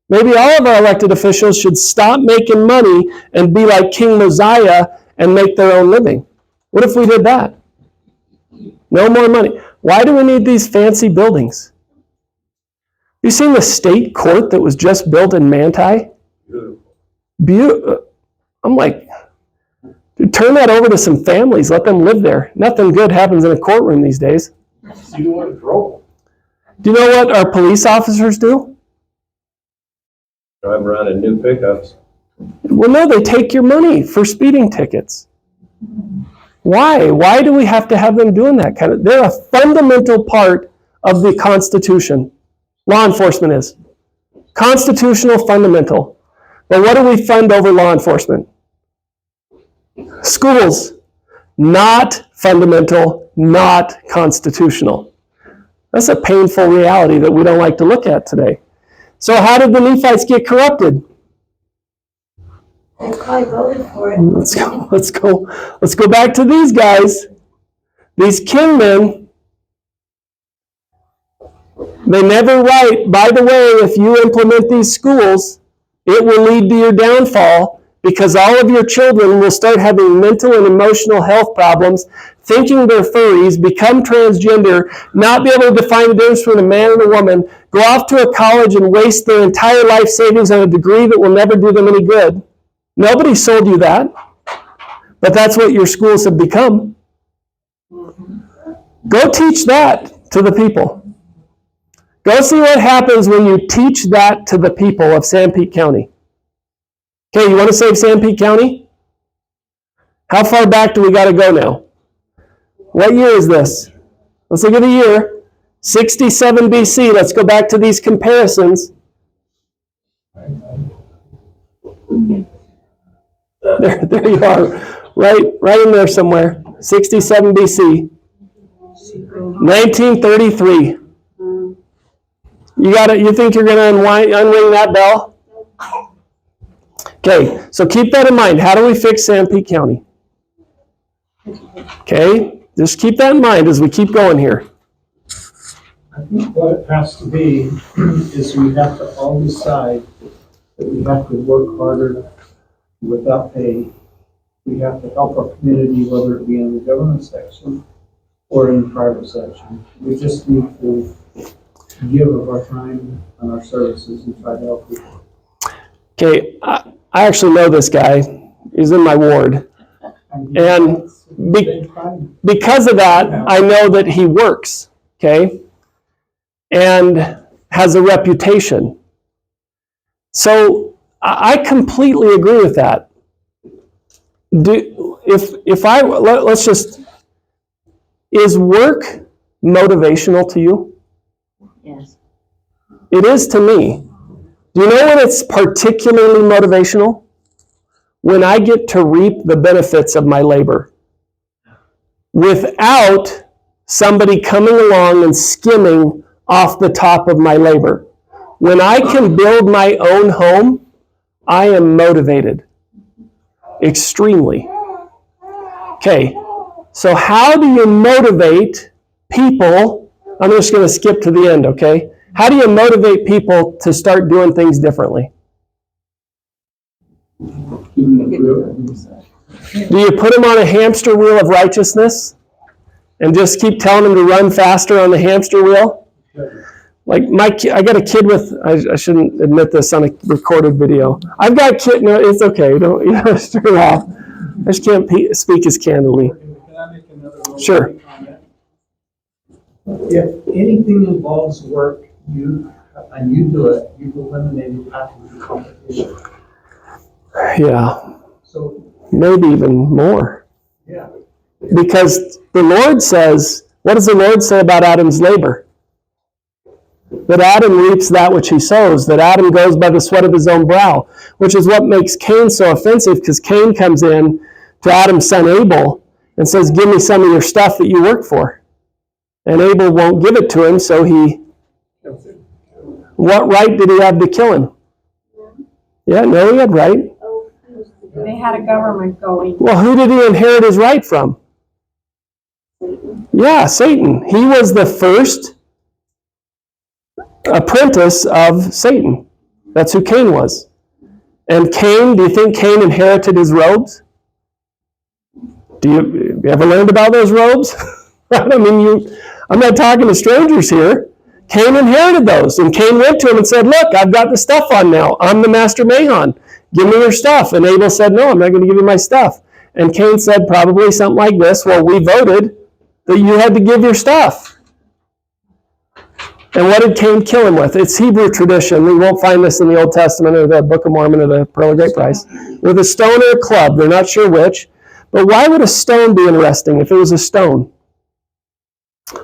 Maybe all of our elected officials should stop making money and be like King Mosiah and make their own living. What if we did that? No more money. Why do we need these fancy buildings? You seen the state court that was just built in Manti? Beautiful. I'm like, dude, turn that over to some families. Let them live there. Nothing good happens in a courtroom these days. You want to grow. Do you know what our police officers do? Drive around in new pickups. Well, no, they take your money for speeding tickets. Why? Why do we have to have them doing that kind of? They're a fundamental part of the Constitution. Law enforcement is. Constitutional, fundamental. But what do we fund over law enforcement? Schools. Not fundamental, not constitutional. That's a painful reality that we don't like to look at today. So how did the Nephites get corrupted? They probably voted for it. Let's go back to these guys. These kingmen, they never write, by the way, if you implement these schools, it will lead to your downfall because all of your children will start having mental and emotional health problems, thinking they're furries, become transgender, not be able to define the difference between a man and a woman, go off to a college and waste their entire life savings on a degree that will never do them any good. Nobody sold you that, but that's what your schools have become. Go teach that to the people. Go see what happens when you teach that to the people of Sanpete County. Okay, you want to save Sanpete County? How far back do we got to go now? What year is this? Let's look at the year. 67 BC. Let's go back to these comparisons. There you are, right in there somewhere. 67 BC, 1933. You think you're going to unring that bell? Okay, so keep that in mind. How do we fix Sanpete County? Okay, just keep that in mind as we keep going here. I think what it has to be is we have to all decide that we have to work harder without pay. We have to help our community, whether it be in the government section or in the private section. We just need to give of our time and our services and try to help people. Okay, I actually know this guy. He's in my ward. And because of that, I know that he works, okay, and has a reputation. So I completely agree with that. Is work motivational to you? Yes. It is to me. Do you know when it's particularly motivational? When I get to reap the benefits of my labor without somebody coming along and skimming off the top of my labor. When I can build my own home, I am motivated. Extremely. Okay, so how do you motivate people? I'm just going to skip to the end, okay? How do you motivate people to start doing things differently? Do you put them on a hamster wheel of righteousness and just keep telling them to run faster on the hamster wheel? Like I got a kid with, I shouldn't admit this on a recorded video. I've got a kid, no, it's okay, you don't turn it off. I just can't speak as candidly. Can I make another little Sure. comment? If anything involves work, you do it, you've eliminated half of the competition. Yeah, So, maybe even more. yeah. Because the Lord says, what does the Lord say about Adam's labor? That Adam reaps that which he sows, that Adam goes by the sweat of his own brow, which is what makes Cain so offensive, because Cain comes in to Adam's son Abel and says, give me some of your stuff that you work for. And Abel won't give it to him, so what right did he have to kill him? Yeah, no, he had right. They had a government going. Well, who did he inherit his right from? Yeah, Satan. He was the first apprentice of Satan. That's who Cain was. And Cain, do you think Cain inherited his robes? Do you ever learned about those robes? I mean, I'm not talking to strangers here. Cain inherited those. And Cain went to him and said, look, I've got the stuff on now. I'm the master Mahon. Give me your stuff. And Abel said, no, I'm not going to give you my stuff. And Cain said probably something like this, well, we voted that you had to give your stuff. And what did Cain kill him with? It's Hebrew tradition. We won't find this in the Old Testament or the Book of Mormon or the Pearl of Great Price. With a stone or a club. They're not sure which. But why would a stone be interesting if it was a stone?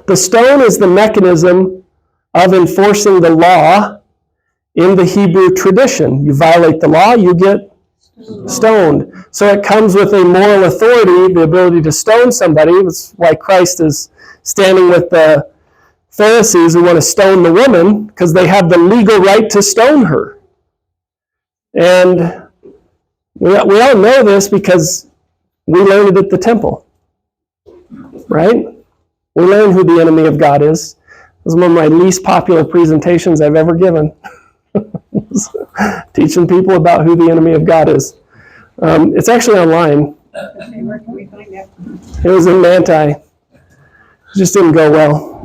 The stone is the mechanism of enforcing the law in the Hebrew tradition. You violate the law, you get stoned. So it comes with a moral authority, the ability to stone somebody. That's why Christ is standing with the Pharisees who want to stone the woman, because they have the legal right to stone her. And we all know this because we learned it at the temple. Right? We learn who the enemy of God is. This is one of my least popular presentations I've ever given. Teaching people about who the enemy of God is. It's actually online. Where can we find it? It was in Manti. It just didn't go well.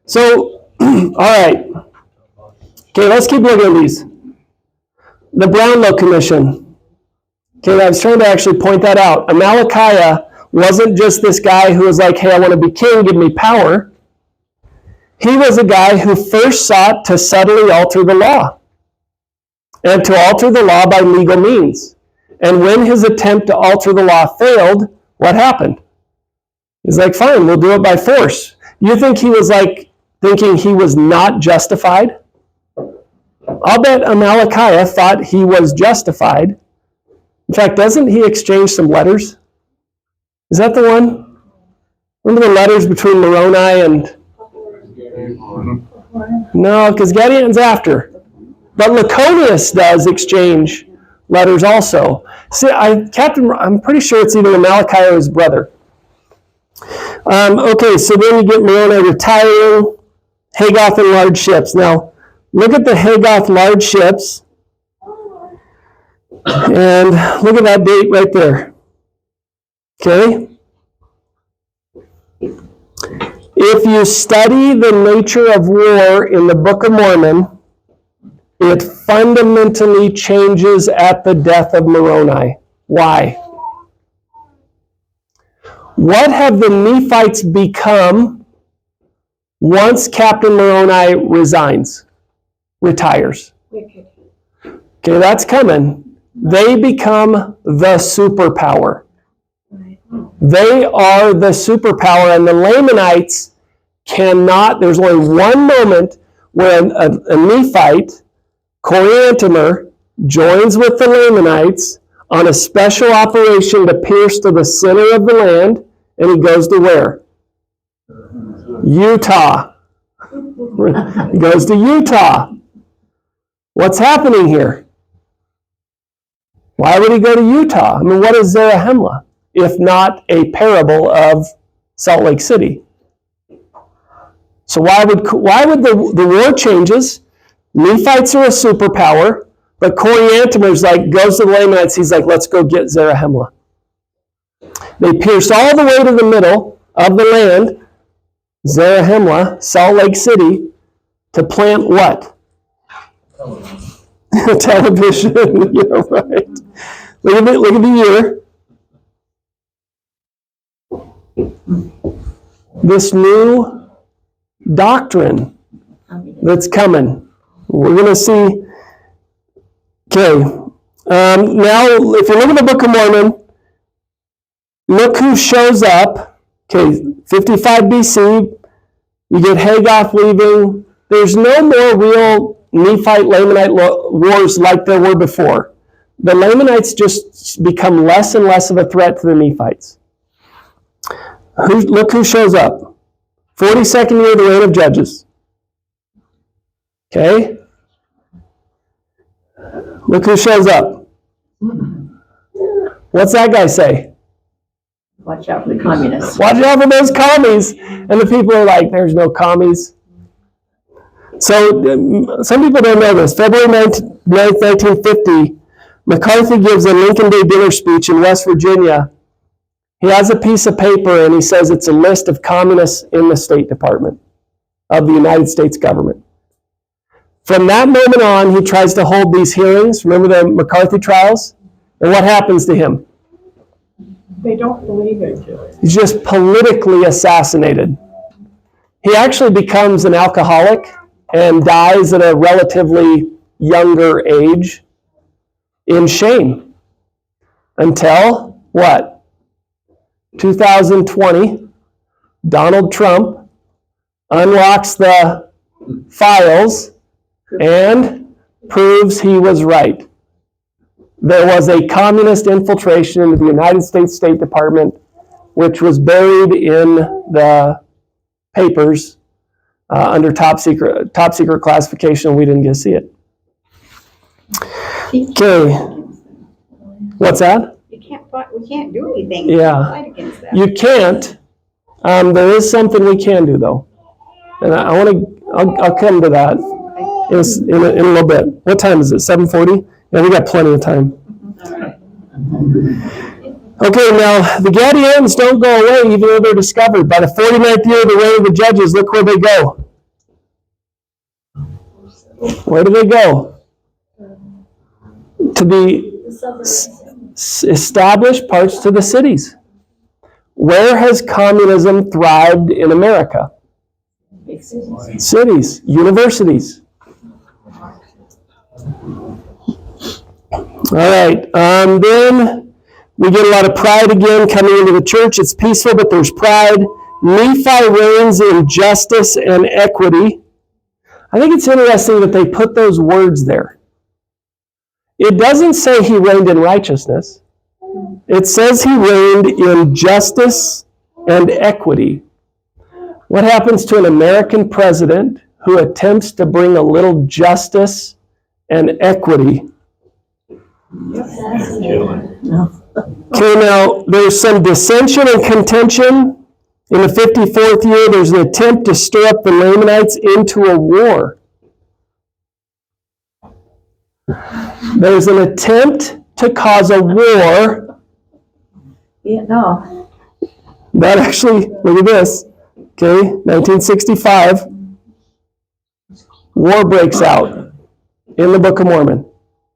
All right. Okay, let's keep looking at these. The Brownlow Commission. Okay, I was trying to actually point that out. Amalickiah wasn't just this guy who was like, hey, I want to be king, give me power. He was a guy who first sought to subtly alter the law, and to alter the law by legal means. And when his attempt to alter the law failed, what happened? He's like, fine, we'll do it by force. You think he was like thinking he was not justified? I'll bet Amalickiah thought he was justified. In fact, doesn't he exchange some letters? Is that the one? Remember the letters between Moroni and... No, because Gideon's after. But Laconius does exchange letters also. See, I'm pretty sure it's either Amalickiah or his brother. Okay, so then you get Moroni retiring, Hagoth and large ships. Now, look at the Hagoth large ships, and look at that date right there. Okay? If you study the nature of war in the Book of Mormon, it fundamentally changes at the death of Moroni. Why? What have the Nephites become once Captain Moroni retires? Wicked. Okay, that's coming. They become the superpower. They are the superpower, and the Lamanites cannot. There's only one moment where a Nephite, Coriantumr, joins with the Lamanites on a special operation to pierce to the center of the land, and he goes to where? Utah. He goes to Utah. What's happening here? Why would he go to Utah? I mean, what is Zarahemla, if not a parable of Salt Lake City? So why would the war changes? Nephites are a superpower, but Coriantumr's goes to the Lamanites. He's like, let's go get Zarahemla. They pierce all the way to the middle of the land, Zarahemla, Salt Lake City, to plant what? Television. Yeah, right. Look at the year. This new doctrine that's coming. We're going to see. Okay. Now, if you look at the Book of Mormon, look who shows up. Okay, 55 BC, you get Hagoth leaving. There's no more real Nephite-Lamanite wars like there were before. The Lamanites just become less and less of a threat to the Nephites. Look who shows up. 42nd year of the reign of Judges. Okay? Look who shows up. What's that guy say? Watch out for the communists. Watch out for those commies. And the people are like, there's no commies. So some people don't know this. February 9th, 1950, McCarthy gives a Lincoln Day dinner speech in West Virginia. He has a piece of paper and he says it's a list of communists in the State Department of the United States government. From that moment on, he tries to hold these hearings. Remember the McCarthy trials? And what happens to him? They don't believe it. He's just politically assassinated. He actually becomes an alcoholic and dies at a relatively younger age in shame. Until, what? 2020, Donald Trump unlocks the files and proves he was right. There was a communist infiltration into the United States State Department, which was buried in the papers under top secret classification. We didn't get to see it. Okay. What's that? We can't do anything. Yeah. Fight against that. You can't. There is something we can do, though. And I'll come to that in a little bit. What time is it? 7:40? Yeah, we got plenty of time. Okay, now, the Gadians don't go away even though they're discovered. By the 49th year of the reign of the Judges, look where they go. Where do they go? To the established parts to the cities. Where has communism thrived in America? Cities, universities. All right, then we get a lot of pride again coming into the church. It's peaceful, but there's pride. Nephi reigns in justice and equity. I think it's interesting that they put those words there. It doesn't say he reigned in righteousness. It says he reigned in justice and equity. What happens to an American president who attempts to bring a little justice and equity? Okay, now there's some dissension and contention. In the 54th year, there's an attempt to stir up the Lamanites into a war. There's an attempt to cause a war. Yeah, no. That actually, look at this. Okay, 1965. War breaks out in the Book of Mormon.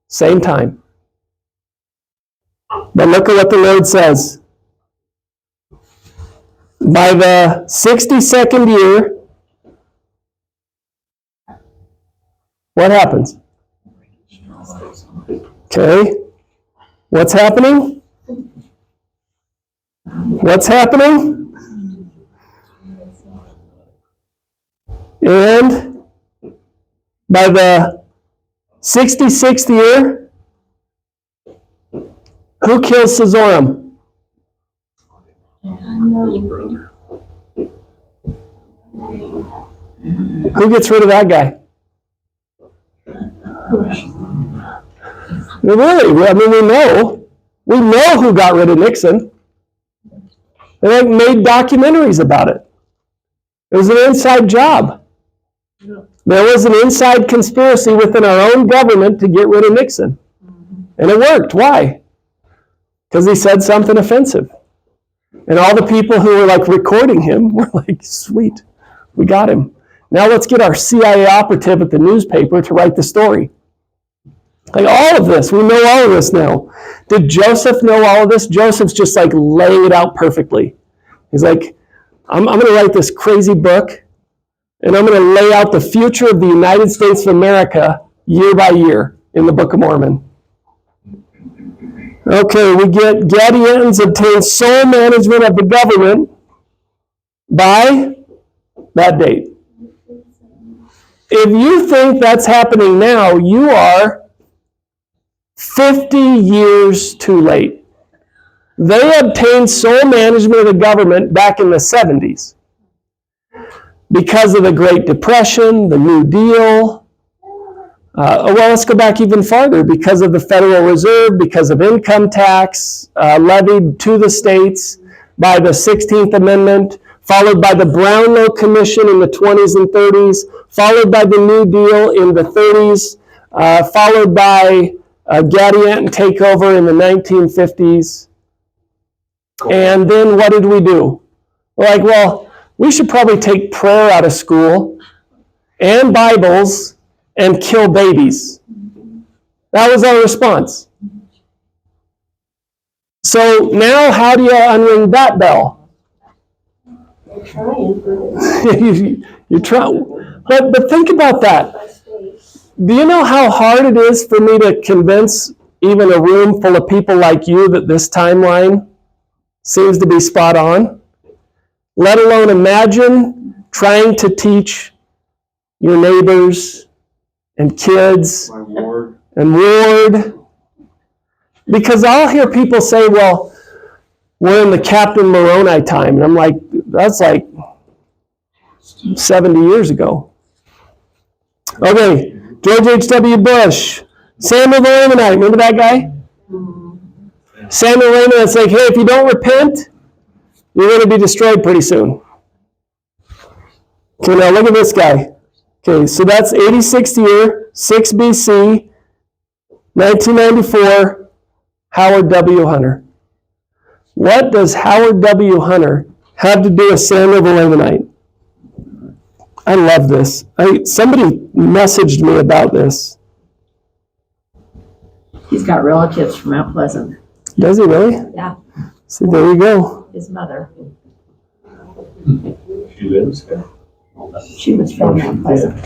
Same time. But look at what the Lord says. By the 62nd year, what happens? Okay. What's happening? What's happening? And by the 66th year, who kills Cezoram? Who gets rid of that guy? Really? I mean, we know who got rid of Nixon. They made documentaries about it. It was an inside job. There was an inside conspiracy within our own government to get rid of Nixon. And it worked. Why? Because he said something offensive. And all the people who were recording him were like, sweet, we got him. Now let's get our CIA operative at the newspaper to write the story. All of this, we know all of this now. Did Joseph know all of this? Joseph's just laying it out perfectly. He's like, I'm going to write this crazy book, and I'm going to lay out the future of the United States of America year by year in the Book of Mormon. Okay, we get Gadians obtain sole management of the government by that date. If you think that's happening now, you are 50 years too late. They obtained sole management of the government back in the 70s. Because of the Great Depression, the New Deal. Let's go back even farther. Because of the Federal Reserve, because of income tax levied to the states by the 16th Amendment, followed by the Brownlow Commission in the 20s and 30s, followed by the New Deal in the 30s, followed by Gadian takeover in the 1950s. And then what did we do? We're we should probably take prayer out of school and Bibles and kill babies. That was our response. So now how do you unring that bell? You're trying. But think about that. Do you know how hard it is for me to convince even a room full of people like you that this timeline seems to be spot on? Let alone imagine trying to teach your neighbors and kids and ward. Because I'll hear people say, well, we're in the Captain Moroni time. And I'm like, that's 70 years ago. Okay, George H.W. Bush, Samuel the Lamanite, remember that guy? Samuel the Lamanite's hey, if you don't repent, you're going to be destroyed pretty soon. Okay, now look at this guy. Okay, so that's 86th year, 6 BC, 1994, Howard W. Hunter. What does Howard W. Hunter have to do with Samuel the Lamanite? I love this. Somebody messaged me about this. He's got relatives from Mount Pleasant. Does he really? Yeah. See, there you go. His mother. She lives there. She was from Mount Pleasant.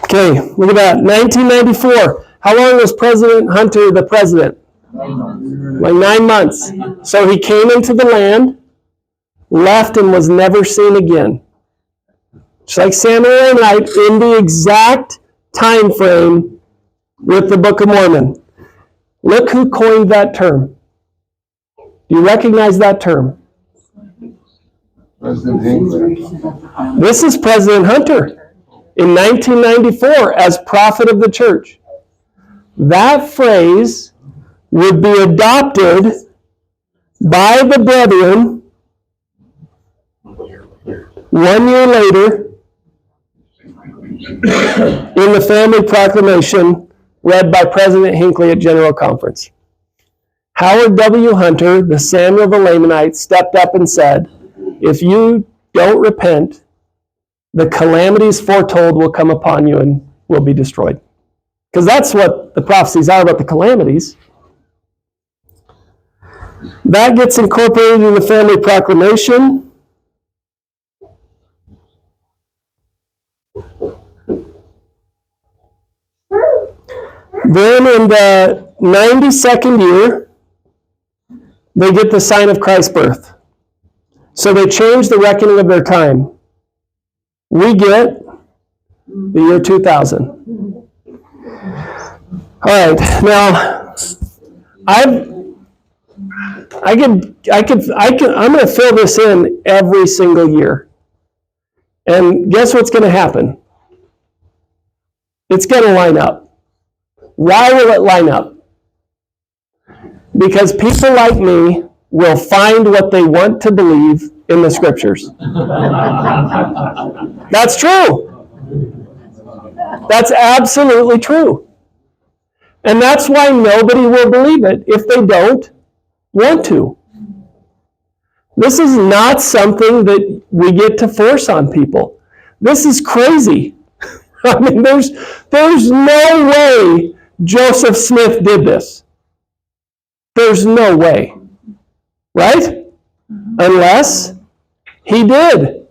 Okay, look at that. 1994. How long was President Hunter the president? Like 9 months. So he came into the land, left, and was never seen again. Just like Samuel and I, in the exact time frame with the Book of Mormon. Look who coined that term. Do you recognize that term? President Hinckley. This is President Hunter in 1994 as prophet of the church. That phrase would be adopted by the brethren 1 year later in the family proclamation read by President Hinckley at General Conference. Howard W. Hunter, the Samuel the Lamanite, stepped up and said, if you don't repent, the calamities foretold will come upon you and will be destroyed. Because that's what the prophecies are about, the calamities. That gets incorporated in the family proclamation. Then in the 92nd year, they get the sign of Christ's birth. So they change the reckoning of their time. We get the year 2000. All right, now I'm going to fill this in every single year. And guess what's going to happen? It's going to line up. Why will it line up? Because people like me will find what they want to believe in the scriptures. That's true. That's absolutely true. And that's why nobody will believe it if they don't want to. This is not something that we get to force on people. This is crazy. I mean, there's no way Joseph Smith did this. There's no way. Right? Unless he did.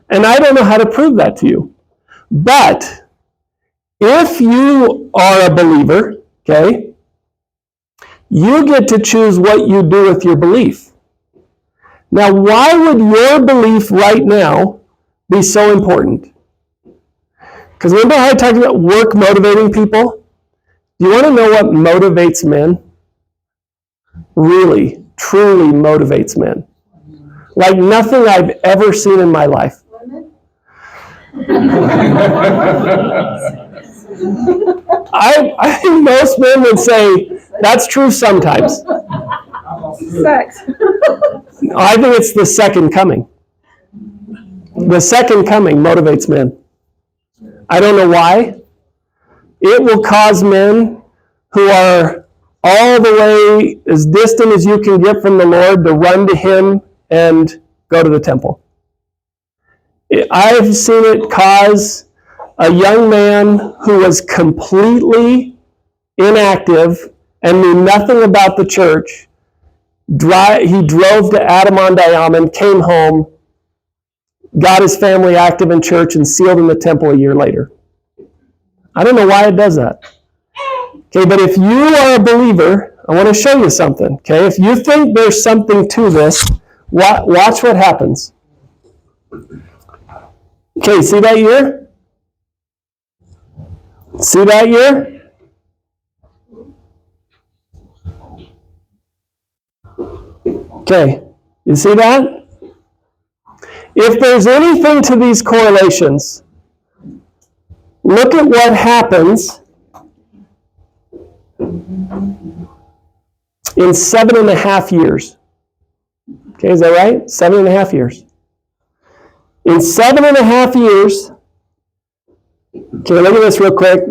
And I don't know how to prove that to you. But if you are a believer, okay, you get to choose what you do with your belief. Now, why would your belief right now be so important? Because remember how I talked about work motivating people? Do you want to know what motivates men? Really, truly motivates men. Like nothing I've ever seen in my life. I think most men would say that's true sometimes. Sex. I think it's the second coming. The second coming motivates men. I don't know why. It will cause men who are all the way as distant as you can get from the Lord to run to Him and go to the temple. I've seen it cause a young man who was completely inactive and knew nothing about the church. He drove to Adam-on-Diamond, came home, got his family active in church, and sealed in the temple a year later. I don't know why it does that. Okay, but if you are a believer, I want to show you something. Okay, if you think there's something to this, watch what happens. Okay, see that year? See that year? Okay, you see that? If there's anything to these correlations, look at what happens in 7.5 years. Okay, is that right? 7.5 years. In 7.5 years, okay, look at this real quick.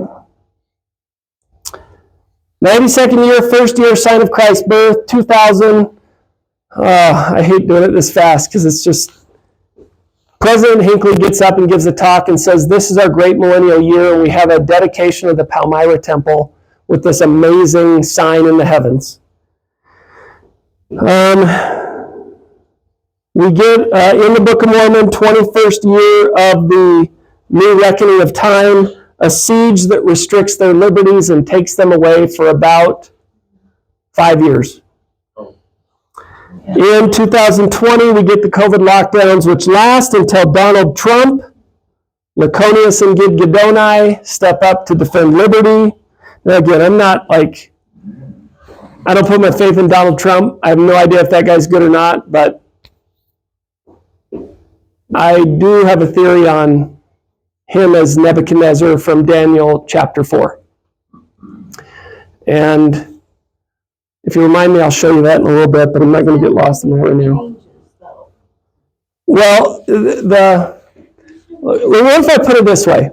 92nd year, first year, sign of Christ's birth, 2000. I hate doing it this fast because it's just, President Hinckley gets up and gives a talk and says, this is our great millennial year, and we have a dedication of the Palmyra Temple with this amazing sign in the heavens. We get, in the Book of Mormon, 21st year of the new reckoning of time, a siege that restricts their liberties and takes them away for about 5 years. In 2020, we get the COVID lockdowns, which last until Donald Trump, Laconius and Gidgidoni step up to defend liberty. Now again, I don't put my faith in Donald Trump. I have no idea if that guy's good or not, but I do have a theory on him as Nebuchadnezzar from Daniel chapter 4. And if you remind me, I'll show you that in a little bit, but I'm not going to get lost in that right now. Well, what if I put it this way?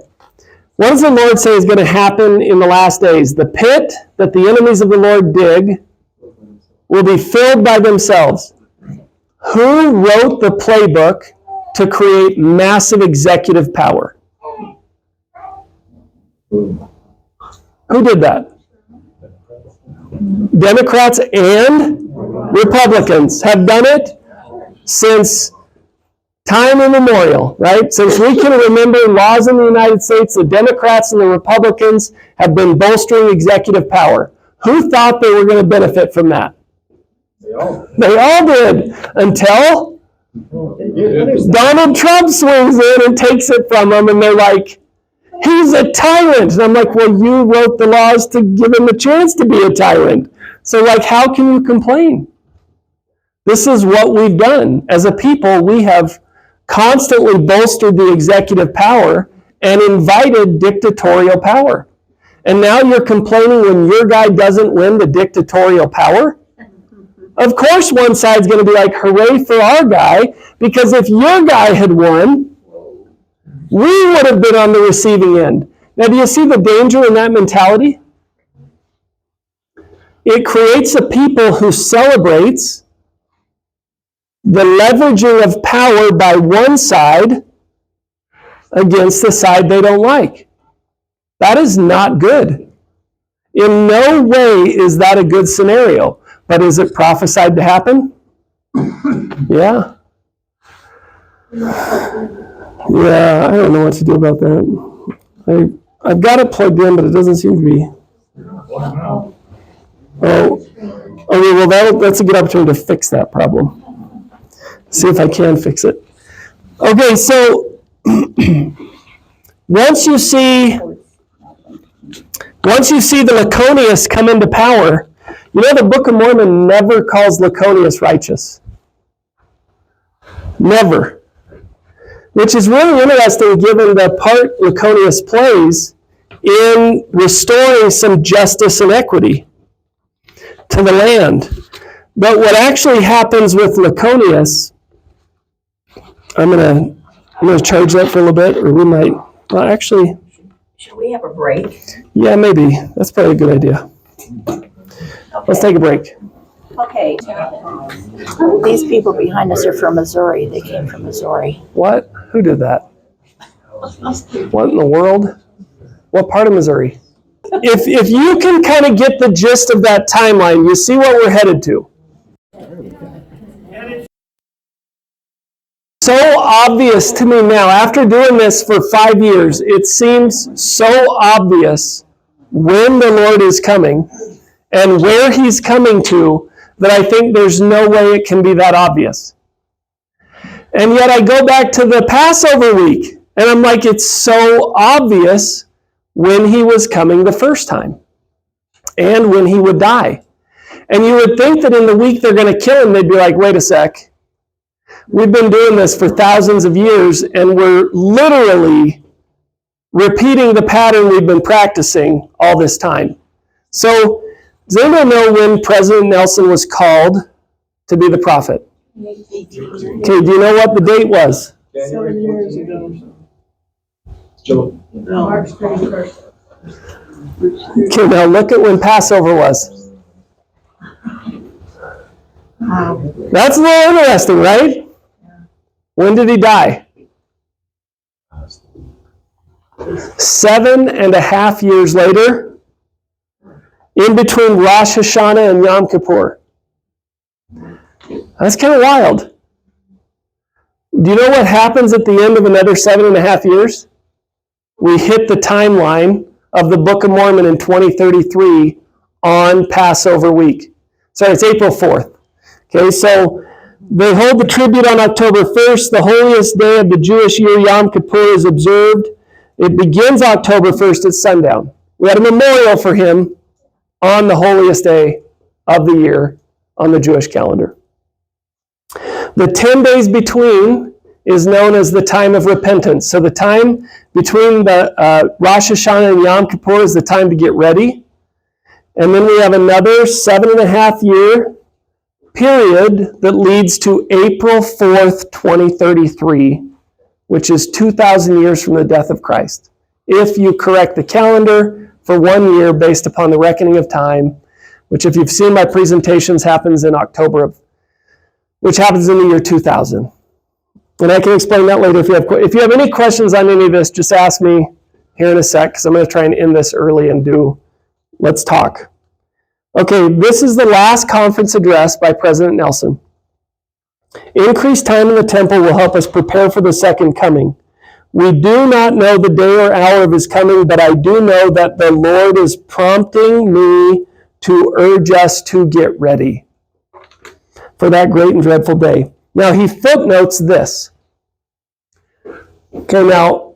What does the Lord say is going to happen in the last days? The pit that the enemies of the Lord dig will be filled by themselves. Who wrote the playbook to create massive executive power? Who did that? Democrats and Republicans have done it since time immemorial, right? Since we can remember laws in the United States, the Democrats and the Republicans have been bolstering executive power. Who thought they were going to benefit from that? They all did, until Donald Trump swings in and takes it from them, and they're like, he's a tyrant. And I'm like, well, you wrote the laws to give him a chance to be a tyrant. So, how can you complain? This is what we've done. As a people, we have constantly bolstered the executive power and invited dictatorial power. And now you're complaining when your guy doesn't win the dictatorial power? Of course one side's going to be like, hooray for our guy, because if your guy had won, we would have been on the receiving end. Now, do you see the danger in that mentality? It creates a people who celebrates the leveraging of power by one side against the side they don't like. That is not good. In no way is that a good scenario. But is it prophesied to happen? Yeah. Yeah, I don't know what to do about that. I've got it plugged in, but it doesn't seem to be. Oh, okay, well, that's a good opportunity to fix that problem. See if I can fix it. Okay, so once you see the Laconius come into power, you know the Book of Mormon never calls Laconius righteous. Never. Which is really interesting given the part Laconius plays in restoring some justice and equity to the land. But what actually happens with Laconius, I'm gonna charge that for a little bit, or we might, well actually. Should we have a break? Yeah, maybe. That's probably a good idea. Okay. Let's take a break. Okay. These people behind us are from Missouri. They came from Missouri. What? Who did that? What in the world? What part of Missouri? If you can kind of get the gist of that timeline, you see what we're headed to. So obvious to me now, after doing this for 5 years, it seems so obvious when the Lord is coming and where he's coming to, that I think there's no way it can be that obvious. And yet I go back to the Passover week, and I'm like, it's so obvious when he was coming the first time, and when he would die. And you would think that in the week they're going to kill him, they'd be like, wait a sec. We've been doing this for thousands of years, and we're literally repeating the pattern we've been practicing all this time. So, does anyone know when President Nelson was called to be the prophet? Okay, do you know what the date was? 7 years ago. March 31st. Okay, now look at when Passover was. That's a little interesting, right? When did he die? 7.5 years later, in between Rosh Hashanah and Yom Kippur. That's kind of wild. Do you know what happens at the end of another 7.5 years? we hit the timeline of the Book of Mormon in 2033 on Passover week. Sorry, it's April 4th. Okay, so they hold the tribute on October 1st. The holiest day of the Jewish year, Yom Kippur, is observed. It begins October 1st at sundown. We had a memorial for him on the holiest day of the year on the Jewish calendar. The 10 days between is known as the time of repentance. So the time between the Rosh Hashanah and Yom Kippur is the time to get ready. And then we have another 7.5 year period that leads to April 4th, 2033, which is 2,000 years from the death of Christ. If you correct the calendar for 1 year based upon the reckoning of time, which if you've seen my presentations happens in October, which happens in the year 2000. And I can explain that later if you have any questions on any of this, just ask me here in a sec, because I'm going to try and end this early and let's talk. Okay, this is the last conference address by President Nelson. Increased time in the temple will help us prepare for the second coming. We do not know the day or hour of his coming, but I do know that the Lord is prompting me to urge us to get ready for that great and dreadful day. Now, he footnotes this. Okay, now,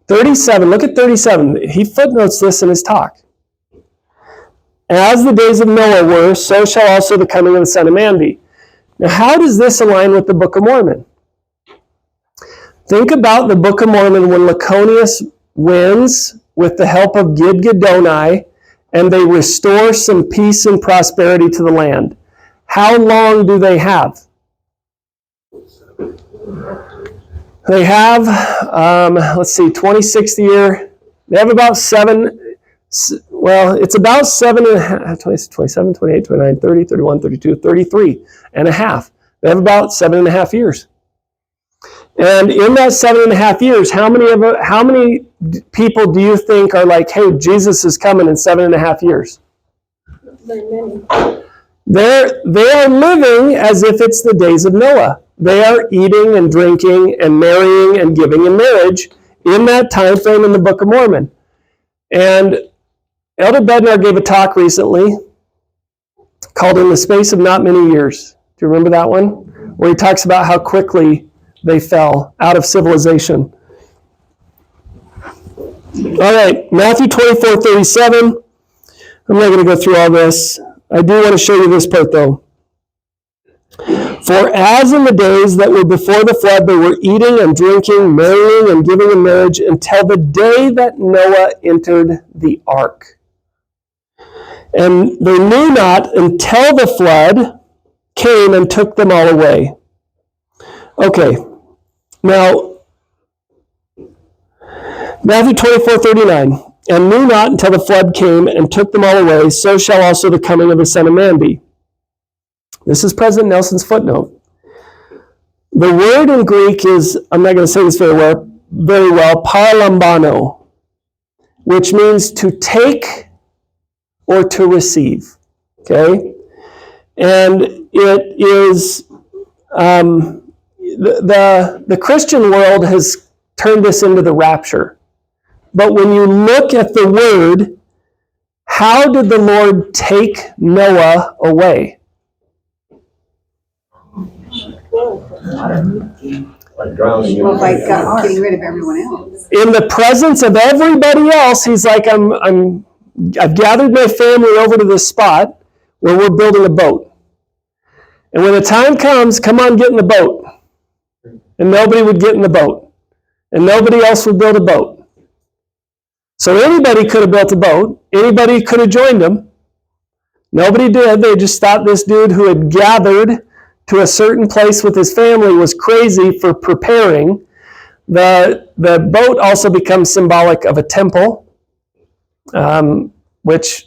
37, look at 37. He footnotes this in his talk. As the days of Noah were, so shall also the coming of the Son of Man be. Now, how does this align with the Book of Mormon? Think about the Book of Mormon when Laconius wins with the help of Gidgiddoni, and they restore some peace and prosperity to the land. How long do they have? They have, 26th year. They have about it's about 27, 28, 29, 30, 31, 32, 33 and a half. They have about 7.5 years. And in that 7.5 years, how many people do you think are like, hey, Jesus is coming in 7.5 years? They are living as if it's the days of Noah. They are eating and drinking and marrying and giving in marriage in that time frame in the Book of Mormon. And Elder Bednar gave a talk recently called In the Space of Not Many Years. Do you remember that one? Where he talks about how quickly they fell out of civilization. All right, Matthew 24:37. I'm not going to go through all this. I do want to show you this part, though. For as in the days that were before the flood, they were eating and drinking, marrying and giving in marriage until the day that Noah entered the ark. And they knew not until the flood came and took them all away. Okay, now, Matthew 24:39. And knew not until the flood came and took them all away, so shall also the coming of the Son of Man be. This is President Nelson's footnote. The word in Greek is, I'm not going to say this very well, paralambano, which means to take or to receive. Okay? And it is, the Christian world has turned this into the rapture. But when you look at the word, how did the Lord take Noah away? Like drowning. Well, by God, getting rid of everyone else. In the presence of everybody else, he's like, I've gathered my family over to this spot where we're building a boat. And when the time comes, come on, get in the boat. And nobody would get in the boat. And nobody else would build a boat. So anybody could have built a boat. Anybody could have joined them. Nobody did. They just thought this dude who had gathered to a certain place with his family was crazy for preparing. The boat also becomes symbolic of a temple, which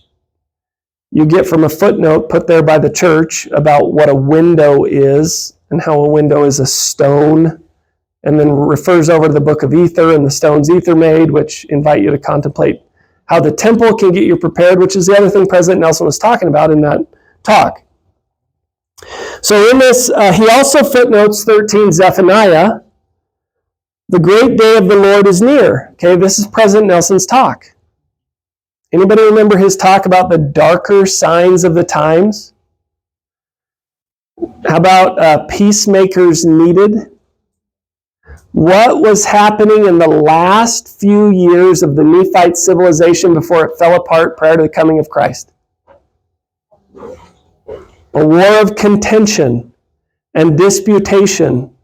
you get from a footnote put there by the church about what a window is and how a window is a stone, and then refers over to the book of Ether and the stones Ether made, which invite you to contemplate how the temple can get you prepared, which is the other thing President Nelson was talking about in that talk. So in this, he also footnotes 13 Zephaniah, The great day of the Lord is near. Okay, this is President Nelson's talk. Anybody remember his talk about the darker signs of the times? How about peacemakers needed? What was happening in the last few years of the Nephite civilization before it fell apart prior to the coming of Christ? A war of contention and disputation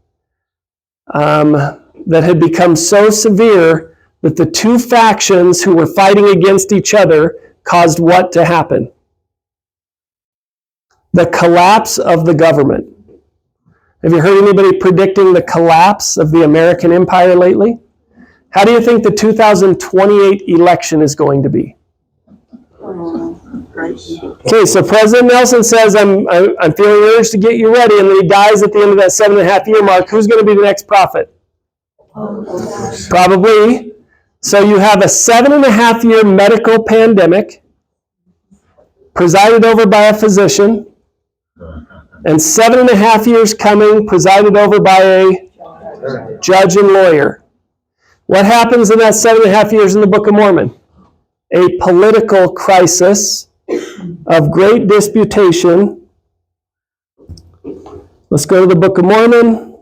that had become so severe that the two factions who were fighting against each other caused what to happen? The collapse of the government. Have you heard anybody predicting the collapse of the American empire lately? How do you think the 2028 election is going to be? Okay, so President Nelson says, I'm feeling urged to get you ready, and then he dies at the end of that 7.5 year mark. Who's going to be the next prophet? Probably. So you have a 7.5 year medical pandemic presided over by a physician, and 7.5 years coming presided over by a judge and lawyer. What happens in that 7.5 years in the Book of Mormon? A political crisis of great disputation. Let's go to the Book of Mormon.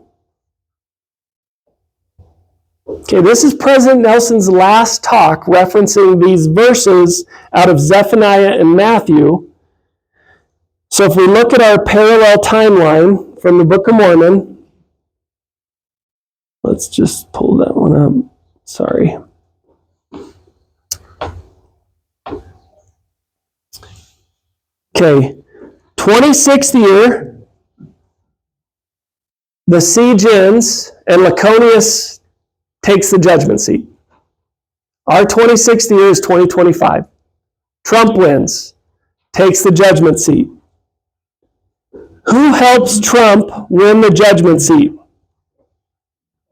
Okay, this is President Nelson's last talk referencing these verses out of Zephaniah and Matthew. So if we look at our parallel timeline from the Book of Mormon, let's just pull that one up. Sorry. Okay, 26th year, the siege ends, and Laconius takes the judgment seat. Our 26th year is 2025. Trump wins, takes the judgment seat. Who helps Trump win the judgment seat?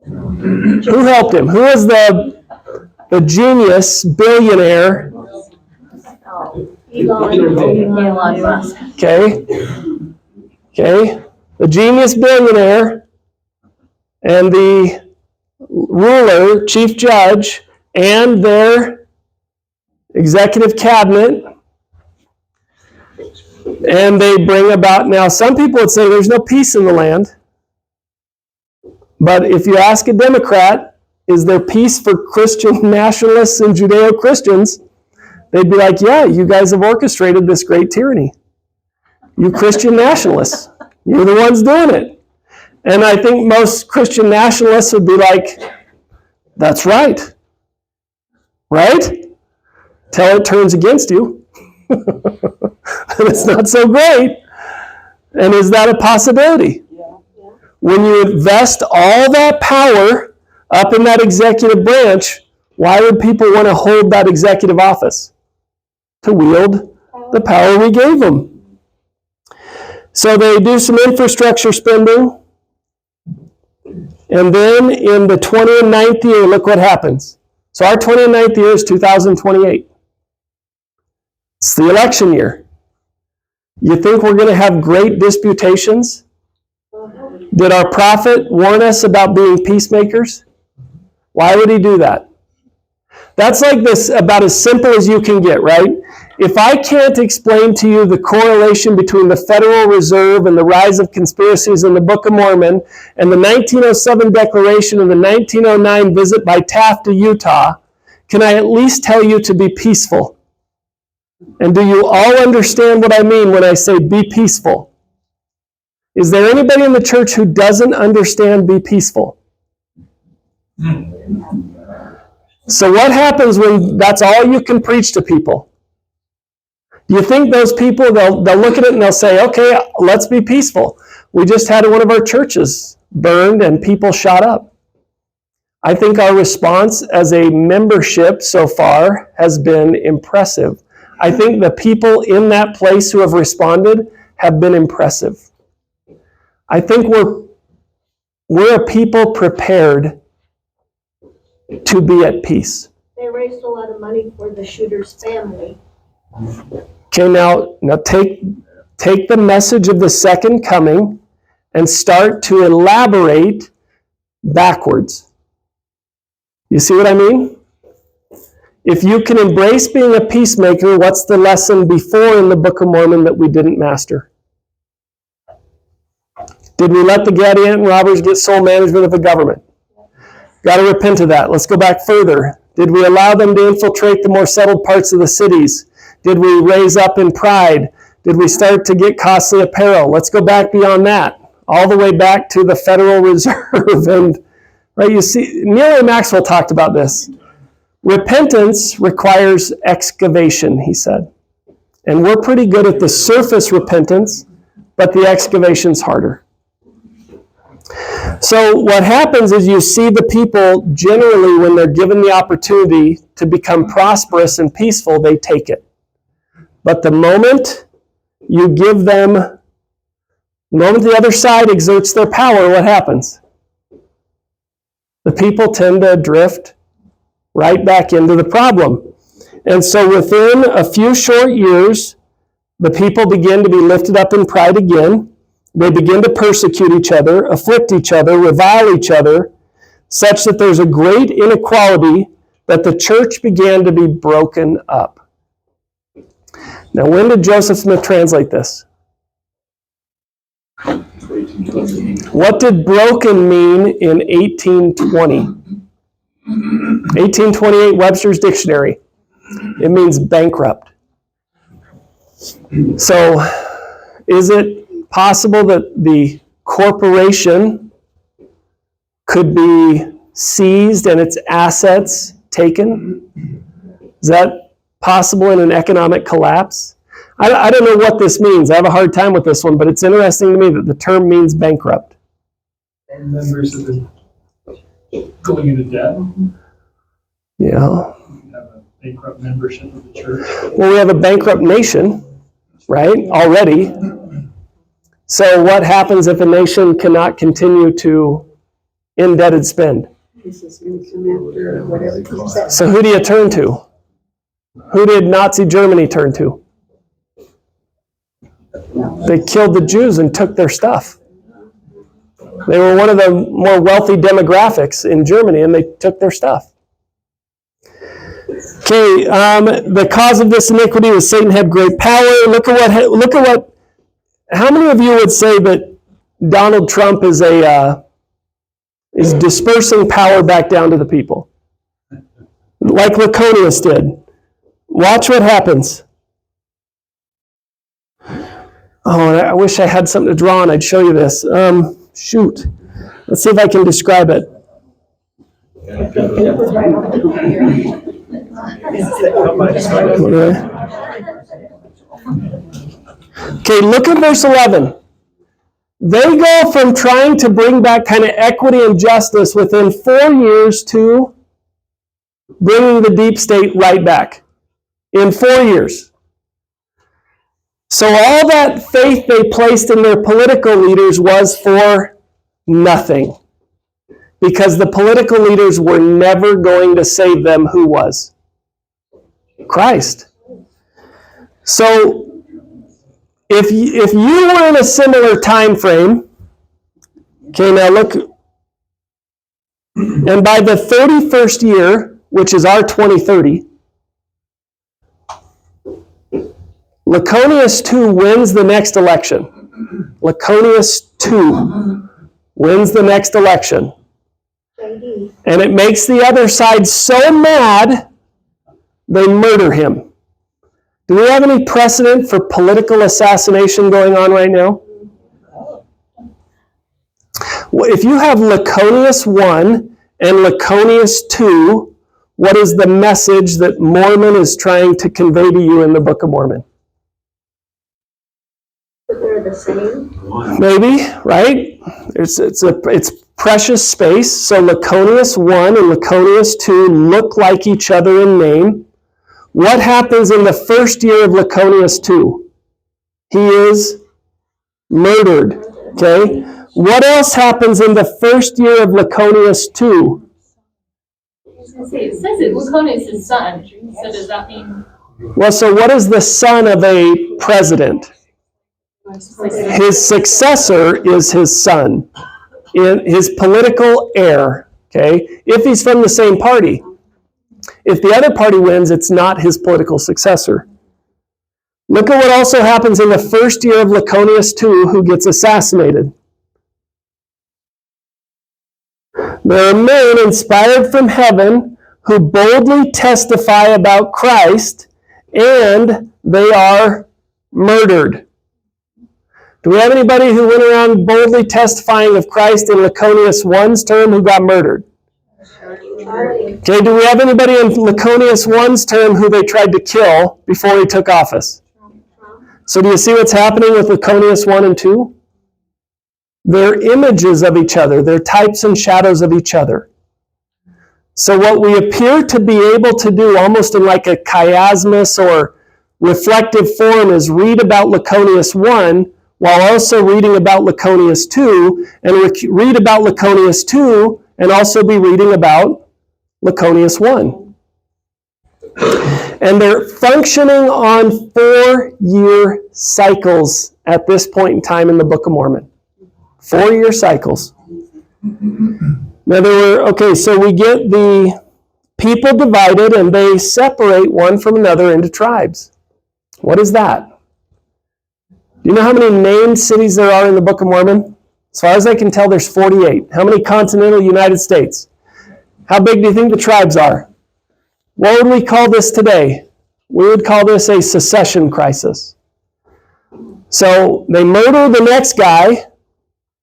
Who helped him? Who is the genius billionaire? Elon Musk. Okay. The genius billionaire and the ruler, chief judge, and their executive cabinet, and they bring about, now some people would say there's no peace in the land, but if you ask a Democrat, is there peace for Christian nationalists and Judeo-Christians? They'd be like, yeah, you guys have orchestrated this great tyranny. You Christian nationalists, you're the ones doing it. And I think most Christian nationalists would be like, that's right. Right? Till it turns against you. And it's not so great. And is that a possibility? Yeah. When you invest all that power up in that executive branch, why would people want to hold that executive office? To wield the power we gave them. So they do some infrastructure spending. And then in the 29th year, look what happens. So our 29th year is 2028. It's the election year. You think we're going to have great disputations? Did our prophet warn us about being peacemakers? Why would he do that? That's like this, about as simple as you can get, right? If I can't explain to you the correlation between the Federal Reserve and the rise of conspiracies in the Book of Mormon and the 1907 Declaration and the 1909 visit by Taft to Utah, can I at least tell you to be peaceful? And do you all understand what I mean when I say be peaceful? Is there anybody in the church who doesn't understand be peaceful? So what happens when that's all you can preach to people? Do you think those people, they'll look at it and they'll say, okay, let's be peaceful. We just had one of our churches burned and people shot up. I think our response as a membership so far has been impressive. I think the people in that place who have responded have been impressive. I think we're a people prepared to be at peace. They raised a lot of money for the shooter's family. Okay, now take the message of the second coming and start to elaborate backwards. You see what I mean? If you can embrace being a peacemaker, what's the lesson before in the Book of Mormon that we didn't master? Did we let the Gadianton robbers get sole management of the government? Got to repent of that. Let's go back further. Did we allow them to infiltrate the more settled parts of the cities? Did we raise up in pride? Did we start to get costly apparel? Let's go back beyond that, all the way back to the Federal Reserve. And right, you see, Neil A. Maxwell talked about this. Repentance requires excavation, he said. And we're pretty good at the surface repentance, but the excavation's harder. So what happens is you see the people generally when they're given the opportunity to become prosperous and peaceful, they take it. But the moment you give them, the moment the other side exerts their power, what happens? The people tend to drift right back into the problem. And so within a few short years, the people begin to be lifted up in pride again. They begin to persecute each other, afflict each other, revile each other, such that there's a great inequality that the church began to be broken up. Now, when did Joseph Smith translate this? What did broken mean in 1820? 1828 Webster's Dictionary. It means bankrupt. So, is it possible that the corporation could be seized and its assets taken? Is that possible in an economic collapse? I don't know what this means. I have a hard time with this one, but it's interesting to me that the term means bankrupt. And members of the going into debt. Yeah. We have a bankrupt membership of the church. Well, we have a bankrupt nation, right, already. So what happens if a nation cannot continue to indebted spend? This is going to come after whatever you said. So who do you turn to? Who did Nazi Germany turn to? They killed the Jews and took their stuff. They were one of the more wealthy demographics in Germany, and they took their stuff. Okay, the cause of this iniquity was Satan had great power. Look at what. How many of you would say that Donald Trump is dispersing power back down to the people, like Laconius did? Watch what happens. Oh, I wish I had something to draw on. I'd show you this. Shoot. Let's see if I can describe it. Okay, look at verse 11. They go from trying to bring back kind of equity and justice within 4 years to bringing the deep state right back in 4 years. So all that faith they placed in their political leaders was for nothing, because the political leaders were never going to save them. Who was? Christ. So if you were in a similar time frame, okay, now look, and by the 31st year, which is our 2030, Laconius II wins the next election. Laconius II wins the next election. And it makes the other side so mad, they murder him. Do we have any precedent for political assassination going on right now? Well, if you have Laconius I and Laconius II, what is the message that Mormon is trying to convey to you in the Book of Mormon? They're the same. Maybe, right? It's precious space. So Laconius I and Laconius II look like each other in name. What happens in the first year of Laconius II? He is murdered. Okay? What else happens in the first year of Laconius II? It says it Laconius is son. So does that mean? Well, so what is the son of a president? His successor is his son, his political heir. okay? If he's from the same party. If the other party wins, it's not his political successor. Look at what also happens in the first year of Laconius II, who gets assassinated. There are men inspired from heaven who boldly testify about Christ, and they are murdered. Do we have anybody who went around boldly testifying of Christ in Laconius I's term who got murdered? Okay, do we have anybody in Laconius I's term who they tried to kill before he took office? So do you see what's happening with Laconius I and II? They're images of each other. They're types and shadows of each other. So what we appear to be able to do, almost in like a chiasmus or reflective form, is read about Laconius I while also reading about Laconius II, and read about Laconius II and also be reading about Laconius I. And they're functioning on 4-year cycles at this point in time in the Book of Mormon. 4-year cycles. Now so we get the people divided and they separate one from another into tribes. What is that? Do you know how many named cities there are in the Book of Mormon? As far as I can tell, there's 48. How many continental United States? How big do you think the tribes are? What would we call this today? We would call this a secession crisis. So they murder the next guy,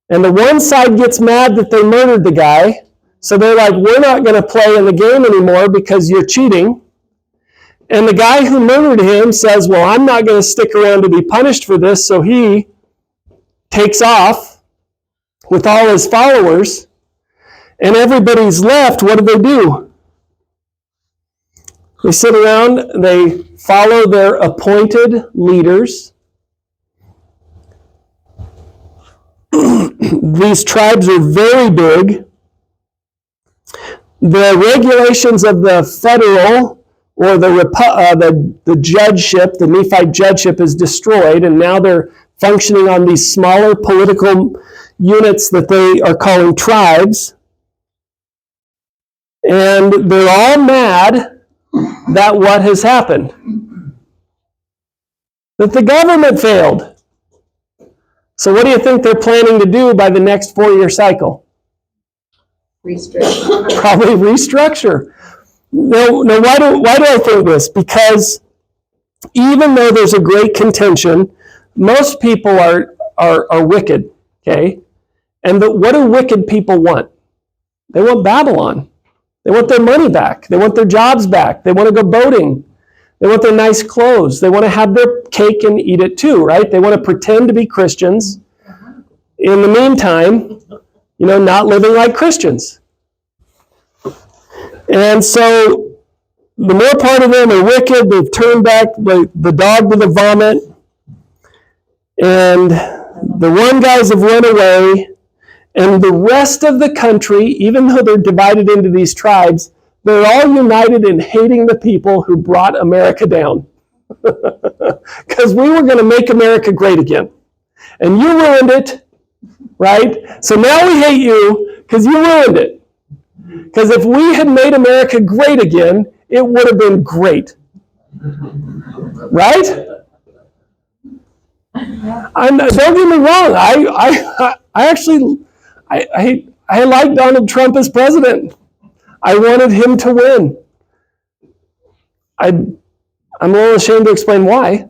and the one side gets mad that they murdered the guy, so they're like, we're not going to play in the game anymore because you're cheating. And the guy who murdered him says, well, I'm not going to stick around to be punished for this, so he takes off with all his followers, and everybody's left. What do? They sit around, they follow their appointed leaders. These tribes are very big. The regulations of the federal or the judgeship, the Nephite judgeship, is destroyed, and now they're functioning on these smaller political units that they are calling tribes. And they're all mad that what has happened? That the government failed. So what do you think they're planning to do by the next 4-year cycle? Restrict. Probably restructure. Now why do I think this? Because even though there's a great contention, most people are wicked, okay? And what do wicked people want? They want Babylon. They want their money back. They want their jobs back. They want to go boating. They want their nice clothes. They want to have their cake and eat it too, right? They want to pretend to be Christians. In the meantime, not living like Christians. And so the more part of them are wicked, they've turned back the dog to the vomit. And the one guys have run away. And the rest of the country, even though they're divided into these tribes, they're all united in hating the people who brought America down. Because we were going to make America great again. And you ruined it, right? So now we hate you because you ruined it. Because if we had made America great again, it would have been great. Right? Don't get me wrong. I like Donald Trump as president. I wanted him to win. I'm a little ashamed to explain why.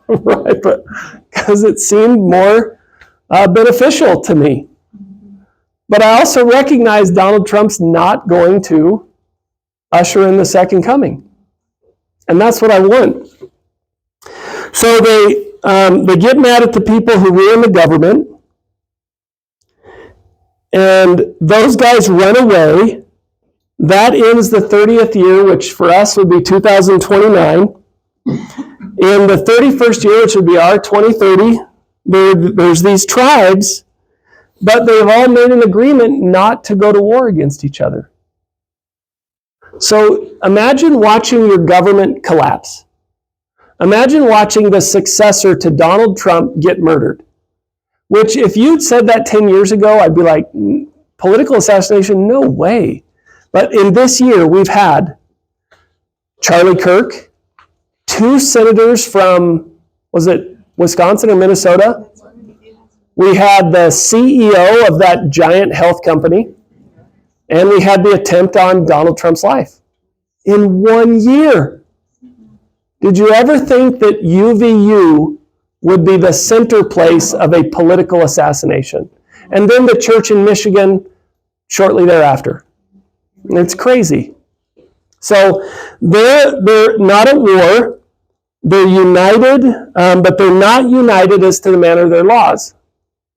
Right? But because it seemed more beneficial to me. But I also recognize Donald Trump's not going to usher in the second coming. And that's what I want. So they get mad at the people who ruin the government. And those guys run away. That ends the 30th year, which for us would be 2029. In the 31st year, which would be our 2030, there's these tribes, but they've all made an agreement not to go to war against each other. So imagine watching your government collapse. Imagine watching the successor to Donald Trump get murdered. Which, if you'd said that 10 years ago, I'd be like, political assassination? No way. But in this year, we've had Charlie Kirk, 2 senators from, was it Wisconsin or Minnesota? We had the CEO of that giant health company, and we had the attempt on Donald Trump's life in 1 year. Did you ever think that UVU would be the center place of a political assassination? And then the church in Michigan shortly thereafter. It's crazy. So they're not at war. They're united, but they're not united as to the manner of their laws.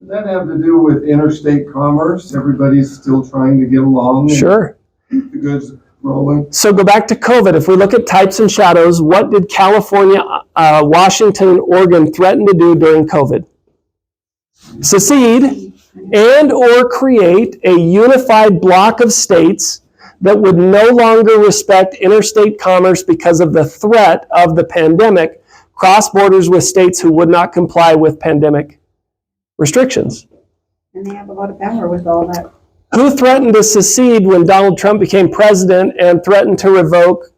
Does that have to do with interstate commerce? Everybody's still trying to get along? Sure. Keep the goods rolling? So go back to COVID. If we look at types and shadows, what did California, Washington, and Oregon threaten to do during COVID? Secede and or create a unified block of states that would no longer respect interstate commerce because of the threat of the pandemic, cross borders with states who would not comply with pandemic restrictions. And they have a lot of power with all that. Who threatened to secede when Donald Trump became president and threatened to revoke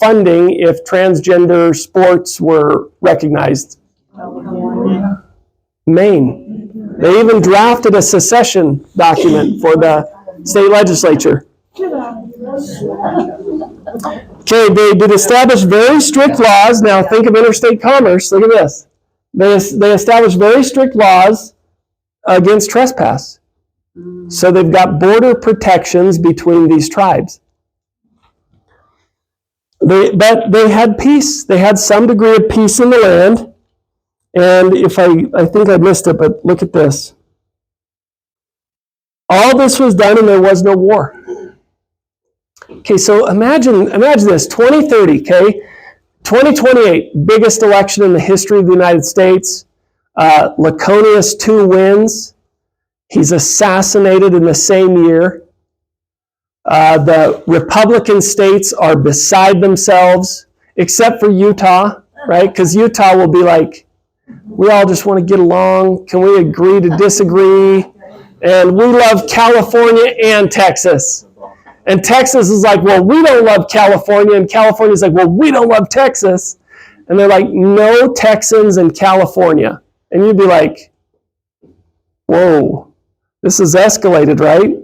funding if transgender sports were recognized? Maine. They even drafted a secession document for the state legislature. Okay, they did establish very strict laws. Now think of interstate commerce. Look at this. They established very strict laws against trespass. So they've got border protections between these tribes. But they had peace. They had some degree of peace in the land. And if I think I missed it, but look at this. All this was done and there was no war. Okay, so imagine this, 2030, okay? 2028, biggest election in the history of the United States. Laconius II wins. He's assassinated in the same year. The Republican states are beside themselves, except for Utah, right? Because Utah will be like, we all just want to get along. Can we agree to disagree? And we love California and Texas. And Texas is like, well, we don't love California. And California's like, well, we don't love Texas. And they're like, no Texans in California. And you'd be like, whoa, this has escalated, right?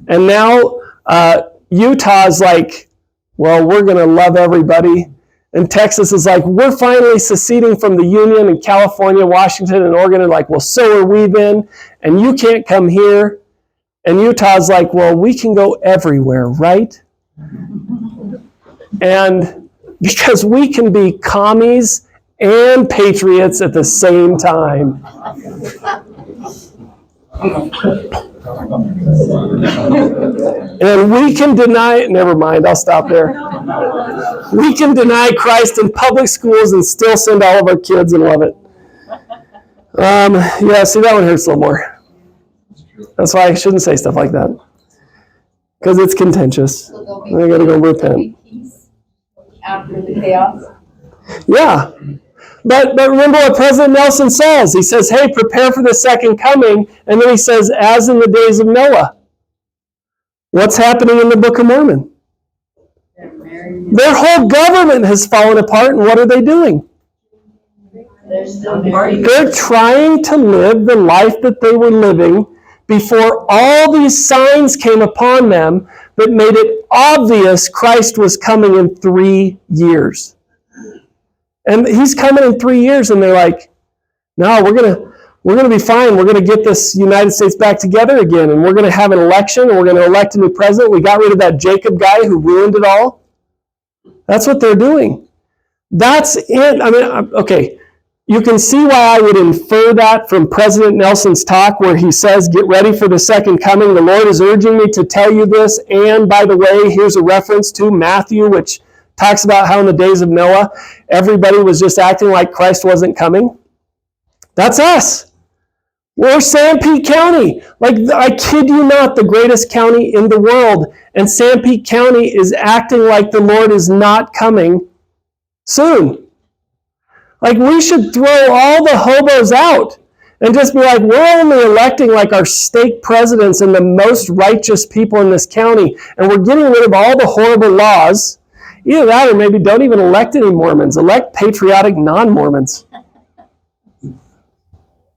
And now Utah's like, well, we're going to love everybody. And Texas is like, we're finally seceding from the Union. And California, Washington, and Oregon are like, well, so are we then. And you can't come here. And Utah's like, well, we can go everywhere, right? And because we can be commies and patriots at the same time. And we can deny, never mind, I'll stop there. We can deny Christ in public schools and still send all of our kids and love it. Yeah, see, that one hurts a little more. That's why I shouldn't say stuff like that. Because it's contentious. I gotta go repent. After the chaos. Yeah. But remember what President Nelson says. He says, hey, prepare for the second coming. And then he says, as in the days of Noah. What's happening in the Book of Mormon? Their whole government has fallen apart, and what are they doing? They're trying to live the life that they were living before all these signs came upon them that made it obvious Christ was coming in 3 years. And he's coming in 3 years, and they're like, no, we're gonna be fine. We're gonna get this United States back together again, and we're gonna have an election, and we're gonna elect a new president. We got rid of that Jacob guy who ruined it all. That's what they're doing. That's it. I mean, okay. You can see why I would infer that from President Nelson's talk where he says, get ready for the second coming. The Lord is urging me to tell you this. And by the way, here's a reference to Matthew, which talks about how in the days of Noah, everybody was just acting like Christ wasn't coming. That's us. We're Sanpete County. Like, I kid you not, the greatest county in the world. And Sanpete County is acting like the Lord is not coming soon. Like, we should throw all the hobos out and just be like, we're only electing like our stake presidents and the most righteous people in this county, and we're getting rid of all the horrible laws. Either that or maybe don't even elect any Mormons. Elect patriotic non-Mormons.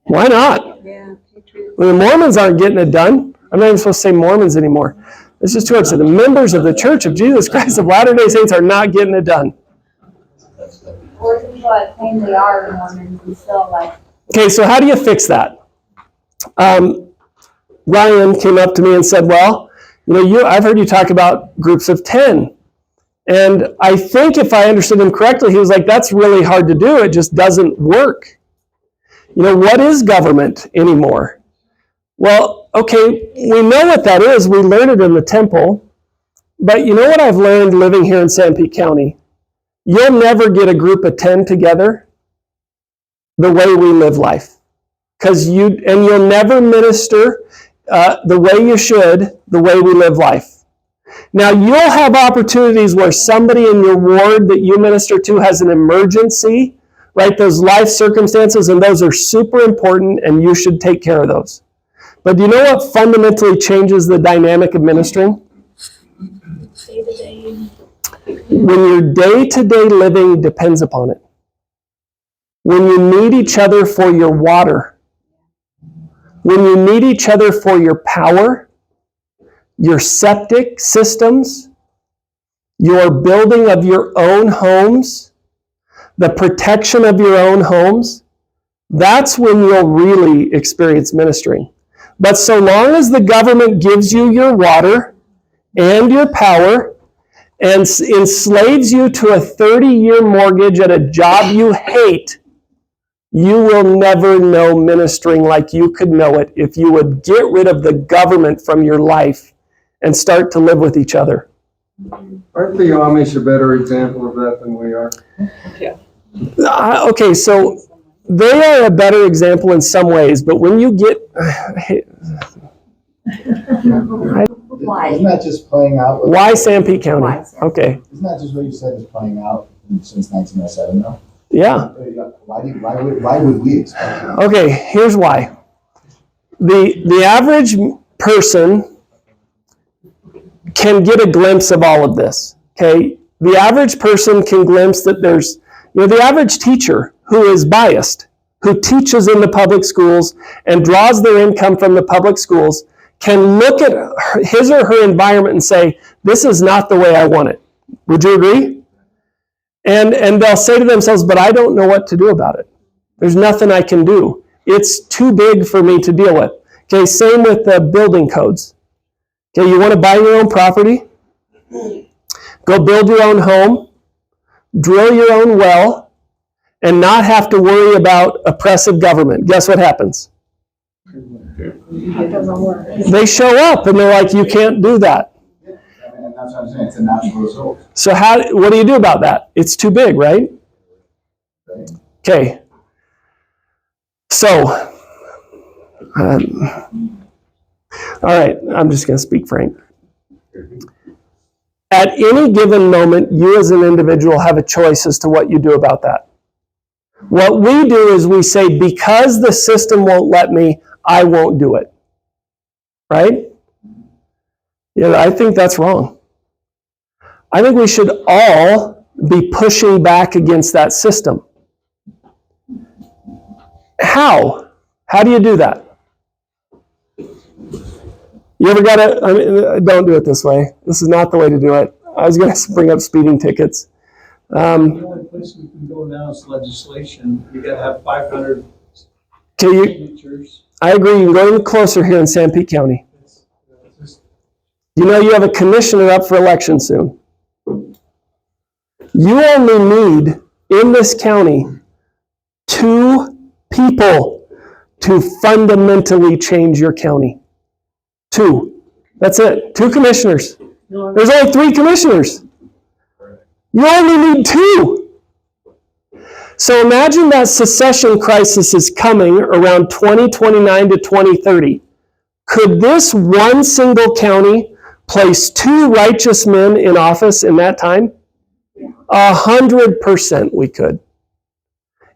Why not? Yeah, patriots. Well, the Mormons aren't getting it done. I'm not even supposed to say Mormons anymore. It's just too hard to say. The members of the Church of Jesus Christ of Latter-day Saints are not getting it done. Or people that claim they are Mormons and still like. Okay, so how do you fix that? Ryan came up to me and said, well, I've heard you talk about groups of 10. And I think if I understood him correctly, he was like, that's really hard to do. It just doesn't work. What is government anymore? Well, okay, we know what that is. We learn it in the temple. But you know what I've learned living here in San Pete County? You'll never get a group of 10 together the way we live life. You'll never minister the way you should, the way we live life. Now, you'll have opportunities where somebody in your ward that you minister to has an emergency, right? Those life circumstances, and those are super important, and you should take care of those. But do you know what fundamentally changes the dynamic of ministering? When your day-to-day living depends upon it. When you need each other for your water. When you need each other for your power, your septic systems, your building of your own homes, the protection of your own homes, that's when you'll really experience ministering. But so long as the government gives you your water and your power and enslaves you to a 30-year mortgage at a job you hate, you will never know ministering like you could know it if you would get rid of the government from your life and start to live with each other. Aren't the Amish a better example of that than we are? Okay, so they are a better example in some ways, but when you get... Why? Isn't that just playing out? Why San Pete County? Okay. Isn't that just what you said is playing out since 1907, though? Yeah. Why would we expect that? Okay, here's why. The average person can get a glimpse of all of this, okay? The average person can glimpse that there's, the average teacher who is biased, who teaches in the public schools and draws their income from the public schools, can look at his or her environment and say, this is not the way I want it. Would you agree? And they'll say to themselves, but I don't know what to do about it. There's nothing I can do. It's too big for me to deal with. Okay, same with the building codes. Okay, you want to buy your own property? Go build your own home, drill your own well, and not have to worry about oppressive government. Guess what happens? They show up and they're like, you can't do that. And that's what I'm saying, it's a natural result. So what do you do about that? It's too big, right? Okay. So, all right, I'm just going to speak frank. At any given moment, you as an individual have a choice as to what you do about that. What we do is we say, because the system won't let me, I won't do it. Right? Yeah, I think that's wrong. I think we should all be pushing back against that system. How? How do you do that? You ever got to, don't do it this way. This is not the way to do it. I was going to bring up speeding tickets. The only place we can go now is legislation. You gotta have 500 signatures. I agree. You can go even closer here in San Pete County. You know you have a commissioner up for election soon. You only need, in this county, 2 people to fundamentally change your county. 2. That's it. 2 commissioners. There's only 3 commissioners. You only need 2. So imagine that secession crisis is coming around 2029 to 2030. Could this one single county place 2 righteous men in office in that time? 100% we could.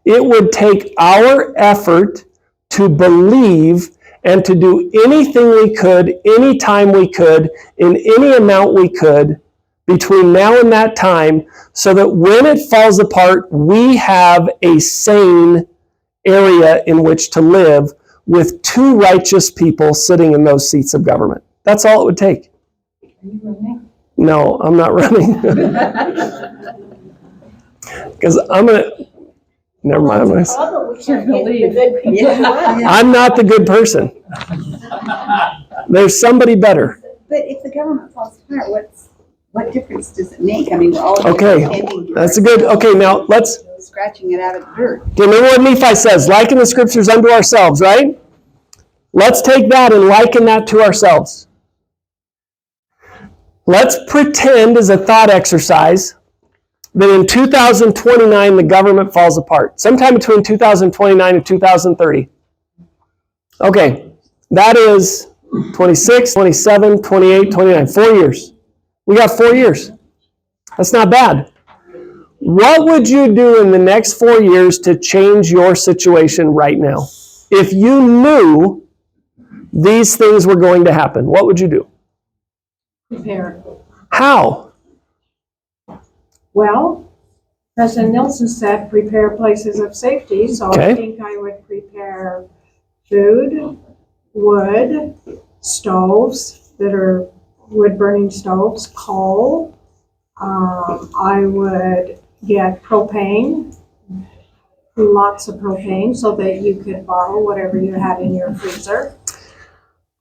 It would take our effort to believe and to do anything we could, anytime we could, in any amount we could, between now and that time, so that when it falls apart, we have a sane area in which to live with two righteous people sitting in those seats of government. That's all it would take. Are you running? No, I'm not running. Because I'm going to, never mind. I'm not the good person. There's somebody better. But if the government falls apart, what difference does it make? I mean, we're all Okay, that's a good, okay, now let's, scratching it out of the dirt. okay, remember what Nephi says, liken the scriptures unto ourselves, right? Let's take that and liken that to ourselves. Let's pretend as a thought exercise that in 2029 the government falls apart. Sometime between 2029 and 2030. Okay, that is 26, 27, 28, 29, 4 years. We got 4 years. That's not bad. What would you do in the next 4 years to change your situation right now? If you knew these things were going to happen, what would you do? Prepare. How? Well, President Nelson said prepare places of safety, so Okay. I think I would prepare food, wood, stoves that are wood-burning stoves, coal. I would get propane, lots of propane, so that you could bottle whatever you had in your freezer.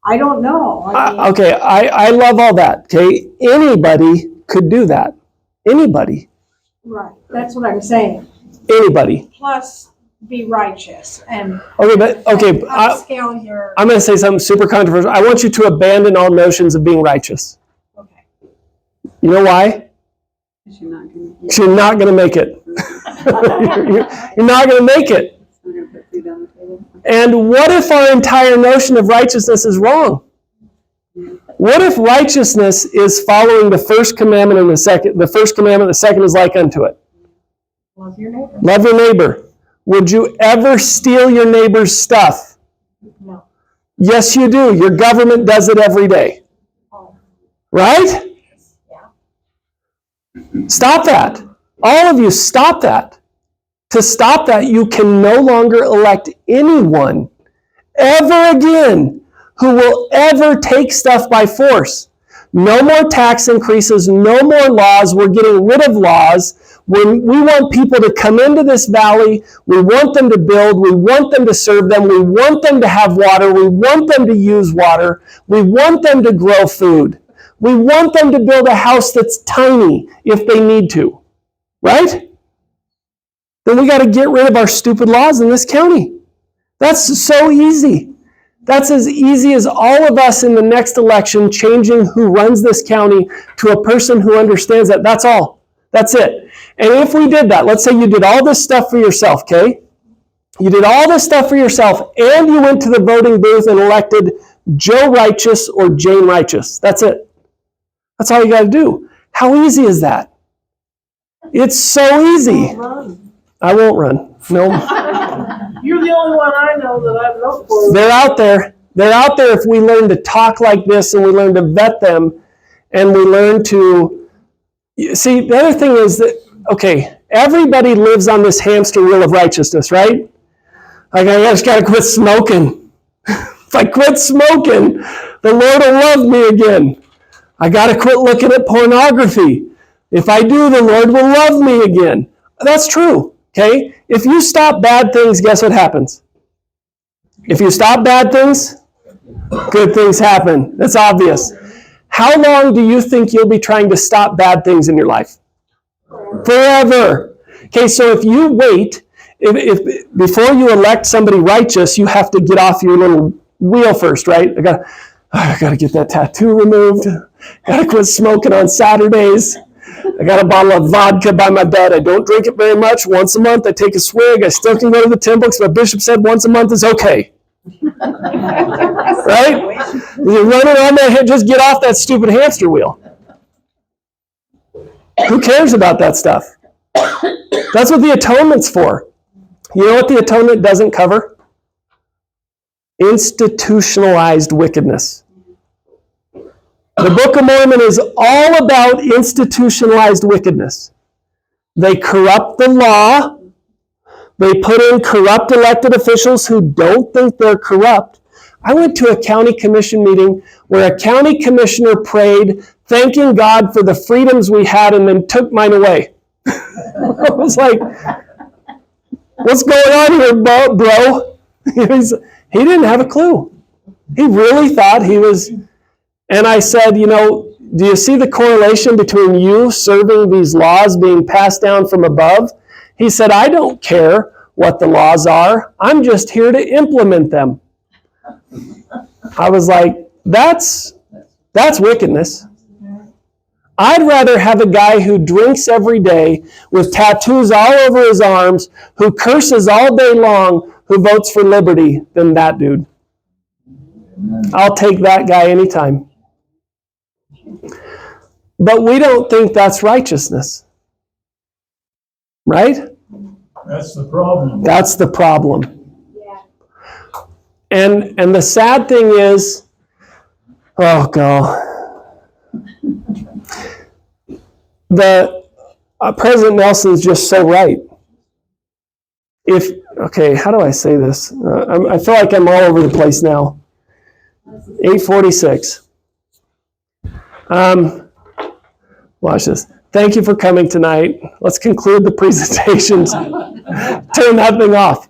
I don't know. I mean, Okay, I love all that. Okay, anybody could do that. Anybody. right, that's what I'm saying. Anybody. Plus, be righteous and Okay, but okay, upscale your. I'm going to say something super controversial. I want you to abandon all notions of being righteous. Okay. You know why? Because you're not going to. Because you're not going to make it. You're not going to make it. I'm going to put food on the table. And what if our entire notion of righteousness is wrong? What if righteousness is following the first commandment and the second? The first commandment, the second is like unto it. Love your neighbor. Love your neighbor. Would you ever steal your neighbor's stuff? No. Yes, you do. Your government does it every day. Right? Stop that. All of you, stop that. To stop that, you can no longer elect anyone ever again who will ever take stuff by force. No more tax increases, no more laws. We're getting rid of laws. We want people to come into this valley. We want them to build. We want them to serve them. We want them to have water. We want them to use water. We want them to grow food. We want them to build a house that's tiny if they need to. Right? Then we got to get rid of our stupid laws in this county. That's so easy. That's as easy as all of us in the next election changing who runs this county to a person who understands that. That's all. That's it. And if we did that, let's say you did all this stuff for yourself, okay? You did all this stuff for yourself, and you went to the voting booth and elected Joe Righteous or Jane Righteous. That's it. That's all you got to do. How easy is that? It's so easy. I won't run. No. You're the only one I know that I've voted for. They're out there. They're out there if we learn to talk like this and we learn to vet them and we learn to... See, the other thing is that, okay, everybody lives on this hamster wheel of righteousness, right? Like, I just got to quit smoking. If I quit smoking, the Lord will love me again. I got to quit looking at pornography. If I do, the Lord will love me again. That's true, okay? If you stop bad things, guess what happens? If you stop bad things, good things happen. That's obvious. How long do you think you'll be trying to stop bad things in your life? Forever. Okay, so if you wait, if before you elect somebody righteous, you have to get off your little wheel first, right? I got to get that tattoo removed. Got to quit smoking on Saturdays. I got a bottle of vodka by my bed. I don't drink it very much. Once a month, I take a swig. I still can go to the temple because my bishop said once a month is okay. Right? You're running on that head. Just get off that stupid hamster wheel. Who cares about that stuff? That's what the atonement's for. You know what the atonement doesn't cover? institutionalized wickedness. The Book of Mormon is all about institutionalized wickedness. They corrupt the law. They put in corrupt elected officials who don't think they're corrupt. I went to a county commission meeting where a county commissioner prayed, thanking God for the freedoms we had, and then took mine away. I was like, what's going on here, bro? He didn't have a clue. He really thought he was... And I said, do you see the correlation between you serving these laws being passed down from above? He said, I don't care what the laws are. I'm just here to implement them. I was like, that's wickedness. I'd rather have a guy who drinks every day with tattoos all over his arms, who curses all day long, who votes for liberty than that dude. I'll take that guy anytime. But we don't think that's righteousness. Right? That's the problem. That's the problem. Yeah. And the sad thing is, President Nelson's just so right. How do I say this? I feel like I'm all over the place now. 8:46. Watch this. Thank you for coming tonight. Let's conclude the presentations. Turn that thing off.